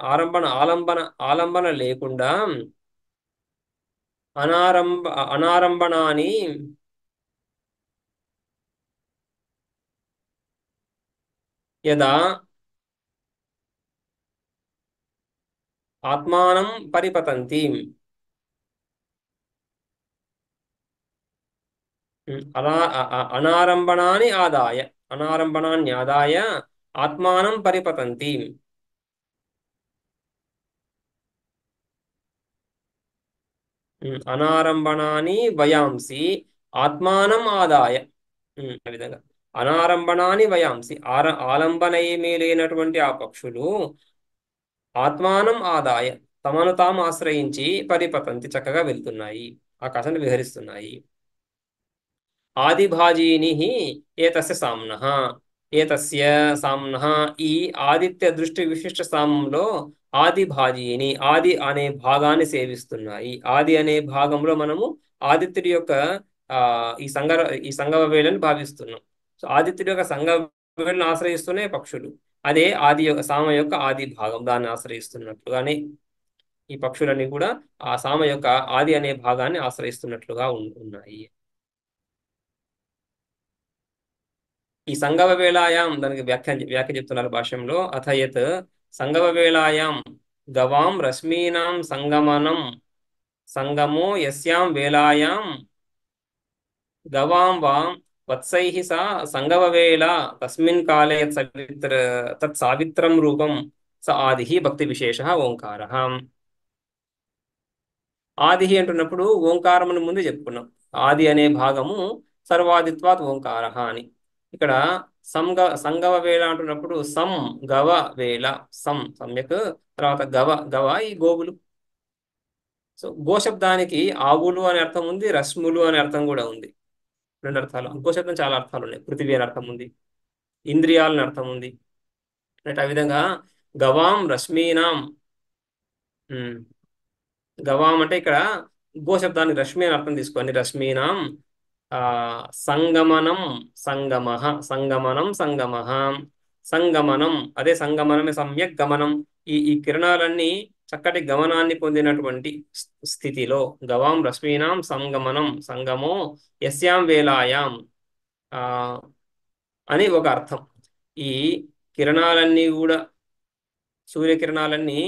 ఆలంబన లేకుండా అనారంభ అనారంభణాని యదా ఆత్మానం పరిపతంతి. అనారంభణాని ఆదాయ, అనారంభణాన్యాదాయ ఆత్మానం పరిపతంతి. అనారంభణాని వయాంసి ఆత్మానం ఆదాయ. ఆ విధంగా అనారంభణాని వయాంసి, ఆలంబనయేమీ లేనటువంటి ఆ పక్షులు ఆత్మానం ఆదాయ తమను తాము ఆశ్రయించి పరిపతంతి చక్కగా వెళ్తున్నాయి, ఆకాశాన్ని విహరిస్తున్నాయి. ఆదిభాజీని ఏతస్య సామ్నః, ఏతస్య సామ్నః, ఈ ఆదిత్య దృష్టి విశిష్ట సామంలో ఆదిభాజీని, ఆది అనే భాగాన్ని సేవిస్తున్నాయి. ఆది అనే భాగంలో మనము ఆదిత్యుడి యొక్క ఆ ఈ సంగమ వేళని భావిస్తున్నాం. సో ఆదిత్యుడి యొక్క సంగమ వేళను ఆశ్రయిస్తూనే పక్షులు, అదే ఆది యొక్క సామ యొక్క ఆది భాగం, దాన్ని ఆశ్రయిస్తున్నట్లుగానే ఈ పక్షులన్నీ కూడా ఆ సామ యొక్క ఆది అనే భాగాన్ని ఆశ్రయిస్తున్నట్లుగా ఉన్నాయి. ఈ సంగమ వేళాయాం, దానికి వ్యాఖ్య చెప్తున్నారు భాష్యంలో. అథయత్ సంగమ వేళాయాం గవాం రశ్మీనాం సంగమనం సంగమో యస్యాం వేళాయాం గవాం వాం వత్సైః సా సంగమ వేళ తస్మిన్ కాలే తత్ సావిత్రం రూపం స ఆదిః భక్తి విశేష ఓంకారః. ఆది అంటున్నప్పుడు ఓంకారమును ముందు చెప్పుకున్నాం. ఆది అనే భాగము సర్వాదిత్వాత్ ఓంకార అని. ఇక్కడ సంగవ వేళ అంటున్నప్పుడు సం గవ వేళ, సమ్యక్, తర్వాత గవ గవ ఈ గోవులు. సో గోశబ్దానికి ఆవులు అనే అర్థం ఉంది, రశ్ములు అనే అర్థం కూడా ఉంది. రెండు అర్థాలు. గోశబ్దం చాలా అర్థాలు ఉన్నాయి. పృథివీ అని అర్థం ఉంది, ఇంద్రియాలని అర్థం ఉంది. అంటే ఆ విధంగా గవాం రశ్మీనాం. ఉమ్, గవాం అంటే ఇక్కడ గోశబ్దానికి రశ్మి అని అర్థం తీసుకోండి. రశ్మీనాం ఆ సంగమనం సంగమః, సంగమనం సంగమః, సంగమనం అదే సంగమనమే సమ్యక్ గమనం. ఈ కిరణాలన్నీ చక్కటి గమనాన్ని పొందినటువంటి స్థితిలో గవాం రశ్మీనాం సంగమనం సంగమో యస్యాం వేలాయాం ఆ అని ఒక అర్థం. ఈ కిరణాలన్నీ కూడా, సూర్యకిరణాలన్నీ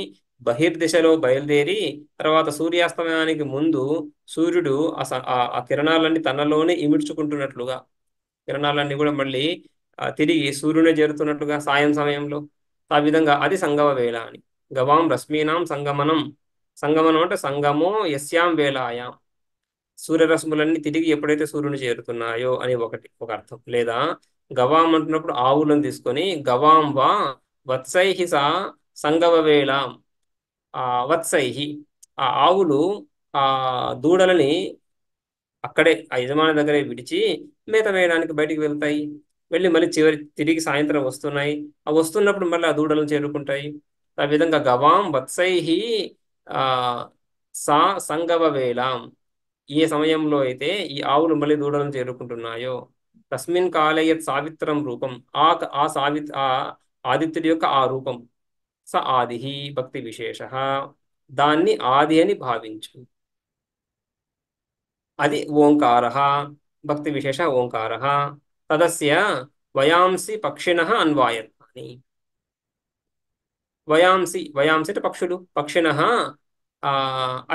బహిర్దిశలో బయలుదేరి తర్వాత సూర్యాస్తమయానికి ముందు సూర్యుడు ఆ కిరణాలన్నీ తనలోనే ఇమిడ్చుకుంటున్నట్లుగా, కిరణాలన్నీ కూడా మళ్ళీ తిరిగి సూర్యుని చేరుతున్నట్టుగా సాయం సమయంలో, ఆ విధంగా అది సంగమ వేళ అని. గవాం రశ్మీనాం సంగమనం, సంగమనం అంటే సంగమో యస్యాం వేళాయాం, సూర్యరశ్ములన్నీ తిరిగి ఎప్పుడైతే సూర్యుని చేరుతున్నాయో అని ఒక అర్థం. లేదా గవాం అంటున్నప్పుడు ఆవులను తీసుకొని గవాం వా వత్సైహి సా సంగమ వేళ, వత్సైహి ఆ ఆవులు ఆ దూడలని అక్కడే ఆ యజమాని దగ్గరే విడిచి మేత వేయడానికి బయటికి వెళ్తాయి. వెళ్ళి మళ్ళీ తిరిగి సాయంత్రం వస్తున్నాయి. ఆ వస్తున్నప్పుడు మళ్ళీ ఆ దూడలను చేరుకుంటాయి. ఆ విధంగా గవాం వత్సైహి ఆ సా సంగమ వేళాం, ఏ సమయంలో అయితే ఈ ఆవులు మళ్ళీ దూడలను చేరుకుంటున్నాయో తస్మిన్ కాలే యత్ సావిత్రం రూపం, ఆ ఆదిత్యుడి యొక్క ఆ రూపం స ఆది భక్తి విశేష, దాన్ని ఆది అని భావించు, అది ఓంకార, భక్తి విశేష ఓంకార. తదస్య వయాంసి పక్షిణ అన్వాయత్తాని. వయాంసి అంటే పక్షులు, పక్షిణ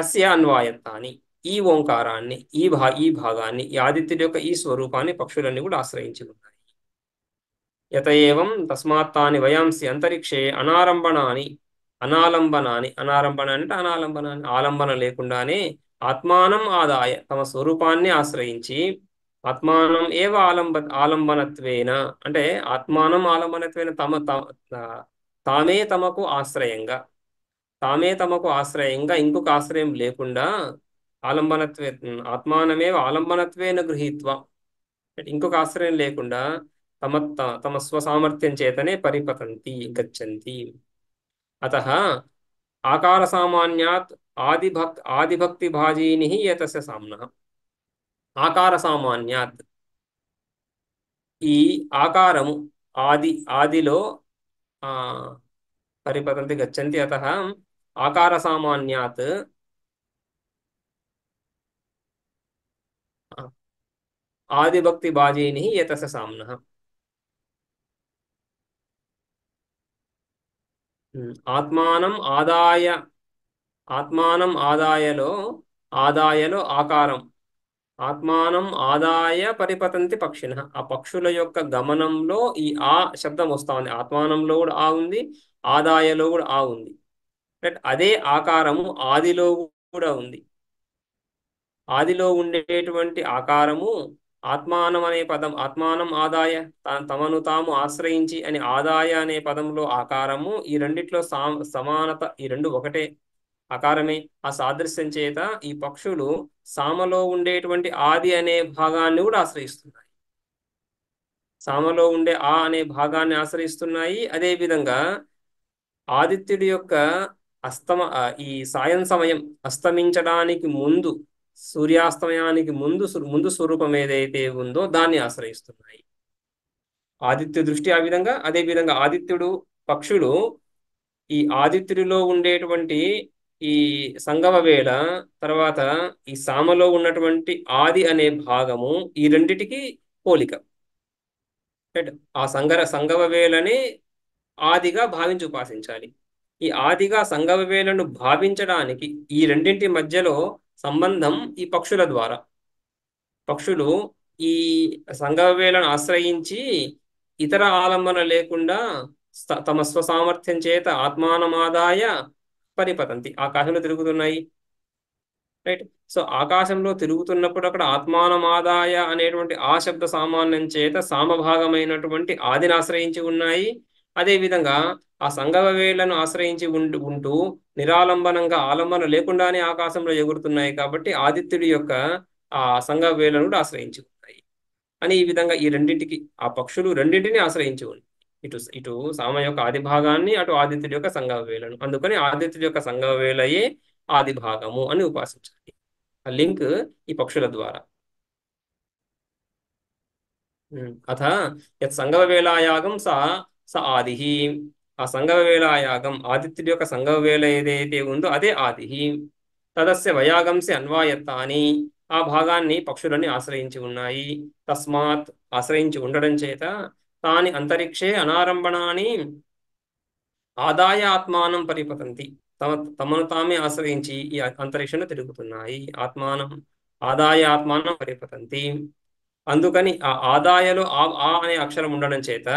అస్య అన్వాయత్తాని, ఈ ఓంకారాన్ని, ఈ భాగాన్ని, ఈ ఆదిత్యుడి యొక్క ఈ స్వరూపాన్ని పక్షులన్నీ కూడా ఆశ్రయించి ఉన్నాయి. యత ఏవం తస్మాత్ తాని వయాంసి అంతరిక్షే అనారంభణాని, అనారంభణ అంటే అనాలంబనాన్ని, ఆలంబన లేకుండానే ఆత్మానం ఆదాయ తమ స్వరూపాన్ని ఆశ్రయించి, ఆత్మానం ఏవ ఆలంబనత్వేన అంటే ఆత్మానం ఆలంబనత్వేన తామే తమకు ఆశ్రయంగా, తామే తమకు ఆశ్రయంగా ఇంకొక ఆశ్రయం లేకుండా ఆలంబనత్వే ఆత్మానమేవ ఆలంబనత్వేన గృహీత్వ, ఇంకొక ఆశ్రయం లేకుండా తమ స్వసామర్థ్యం చేతనే పరిపతంతి గచ్చంతి. అతః ఆకార సామాన్యాత్ ఆదిభక్తి భాజీని ఏతస్య సామ్నః. ఆకార సామాన్యాత్ ఈ ఆకారము ఆదిలో ఆ పరిపతంతి, గచ్చంతి. అతః ఆకార సామాన్యాత్ आदिभक्ति बाजीनि एतस्य साम्नः। ఆత్మానం ఆదాయ ఆత్మానం ఆదాయలో ఆదాయలో ఆకారం ఆత్మానం ఆదాయ పరిపతంతి పక్షిణ ఆ పక్షుల యొక్క గమనంలో ఈ ఆ శబ్దం వస్తా ఉంది. ఆత్మానంలో కూడా ఆ ఉంది, ఆదాయలో కూడా ఆ ఉంది. రైట్, అదే ఆకారము ఆదిలో కూడా ఉంది. ఆదిలో ఉండేటువంటి ఆకారము ఆత్మానం అనే పదం, ఆత్మానం ఆదాయ, తమను తాము ఆశ్రయించి అని ఆదాయ అనే పదంలో ఆకారము, ఈ రెండిట్లో సమానత, ఈ రెండు ఒకటే ఆకారమే. ఆ సాదృశ్యం చేత ఈ పక్షులు సామలో ఉండేటువంటి ఆది అనే భాగాన్ని కూడా ఆశ్రయిస్తున్నాయి. సామలో ఉండే ఆ అనే భాగాన్ని ఆశ్రయిస్తున్నాయి. అదేవిధంగా ఆదిత్యుడి యొక్క ఈ సాయం సమయం అస్తమించడానికి ముందు, సూర్యాస్తమయానికి ముందు స్వరూపం ఏదైతే ఉందో దాన్ని ఆశ్రయిస్తున్నాయి. ఆదిత్య దృష్టి ఆ విధంగా, అదే విధంగా ఆదిత్యుడు, పక్షులు ఈ ఆదిత్యుడిలో ఉండేటువంటి ఈ సంగమ వేళ, తర్వాత ఈ సామలో ఉన్నటువంటి ఆది అనే భాగము, ఈ రెండిటికి పోలిక. ఆ సంగమ వేళని ఆదిగా భావించి ఉపాసించాలి. ఈ ఆదిగా సంగమ వేళను భావించడానికి ఈ రెండింటి మధ్యలో సంబంధం ఈ పక్షుల ద్వారా. పక్షులు ఈ సంగమ వేళను ఆశ్రయించి ఇతర ఆలంబన లేకుండా తమ స్వసామర్థ్యం చేత ఆత్మానమాదాయ పరిపతంతి, ఆకాశంలో తిరుగుతున్నాయి. రైట్, సో ఆకాశంలో తిరుగుతున్నప్పుడు అక్కడ ఆత్మానమాదాయ అనేటువంటి ఆ శబ్ద సామాన్యం చేత సామభాగమైనటువంటి ఆదిని ఆశ్రయించి ఉన్నాయి. అదేవిధంగా ఆ సంగమ వేళ్లను ఆశ్రయించి ఉంటూ నిరాలంబనంగా ఆలంబన లేకుండానే ఆకాశంలో ఎగురుతున్నాయి. కాబట్టి ఆదిత్యుడి యొక్క ఆ సంగమ వేళ్లను కూడా ఆశ్రయించి ఉన్నాయి అని ఈ విధంగా ఈ రెండింటికి, ఆ పక్షులు రెండింటిని ఆశ్రయించి ఉంది. ఇటు ఇటు సామ యొక్క ఆది భాగాన్ని, అటు ఆదిత్యుడి యొక్క సంగమ వేళను. అందుకని ఆదిత్యుడి యొక్క సంగమ వేళయే ఆది భాగము అని ఉపాసించాలి. ఆ లింక్ ఈ పక్షుల ద్వారా. అథ యత్ సంగమ వేళాయాగం స ఆది. ఆ సంగమ వేళాయాగం, ఆదిత్యుడి యొక్క సంగమ వేళ ఏదైతే ఉందో అదే ఆది. తదస్య వయాగంసి అన్వాయత్తాని, ఆ భాగాన్ని పక్షులని ఆశ్రయించి ఉన్నాయి. తస్మాత్, ఆశ్రయించి ఉండడం చేత తాని అంతరిక్షే అనారంభణాన్ని ఆదాయ ఆత్మానం పరిపతంతి, తమను తామే ఆశ్రయించి ఈ అంతరిక్షంలో తిరుగుతున్నాయి. ఆదాయ ఆత్మానం పరిపతంతి. అందుకని ఆ ఆదాయలో ఆ అనే అక్షరం ఉండడం చేత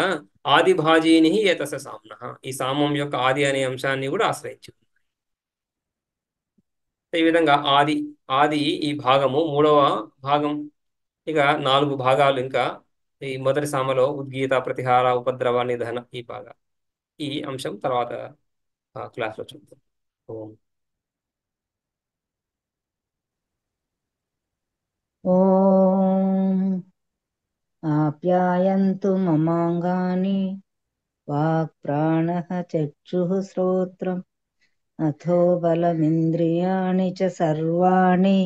ఆది భాజీని ఏతస సామ్న, ఈ సామం యొక్క ఆది అనే అంశాన్ని కూడా ఆశ్రయించు. ఈ విధంగా ఆది ఈ భాగము మూడవ భాగం. ఇక 4 భాగాలు. ఇంకా ఈ మొదటి సామలో ఉద్గీత, ప్రతిహార, ఉపద్రవ, నిధన, ఈ అంశం తర్వాత క్లాస్లో చూద్దాం. ఓం ఓం ఆప్యాయంతు మమాంగాని వాక్ ప్రాణః చక్షుః శ్రోత్రం అథో బలమింద్రియాణి చ సర్వాణి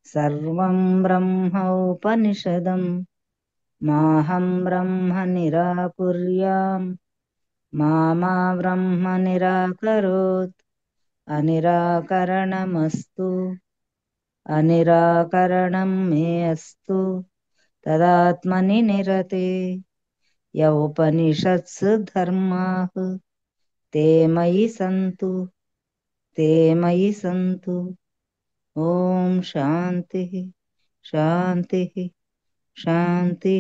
సర్వం బ్రహ్మ ఉపనిషదం మాహం బ్రహ్మ నిరాకుర్యాం మా బ్రహ్మ నిరాకరోత్ అనిరాకరణమస్తు అనిరాకరణం మే అస్తు తదాత్మని నిరతే యౌపనిషత్సు ధర్మాః తే మయి సంతు. ఓం శాంతి శాంతి శాంతి.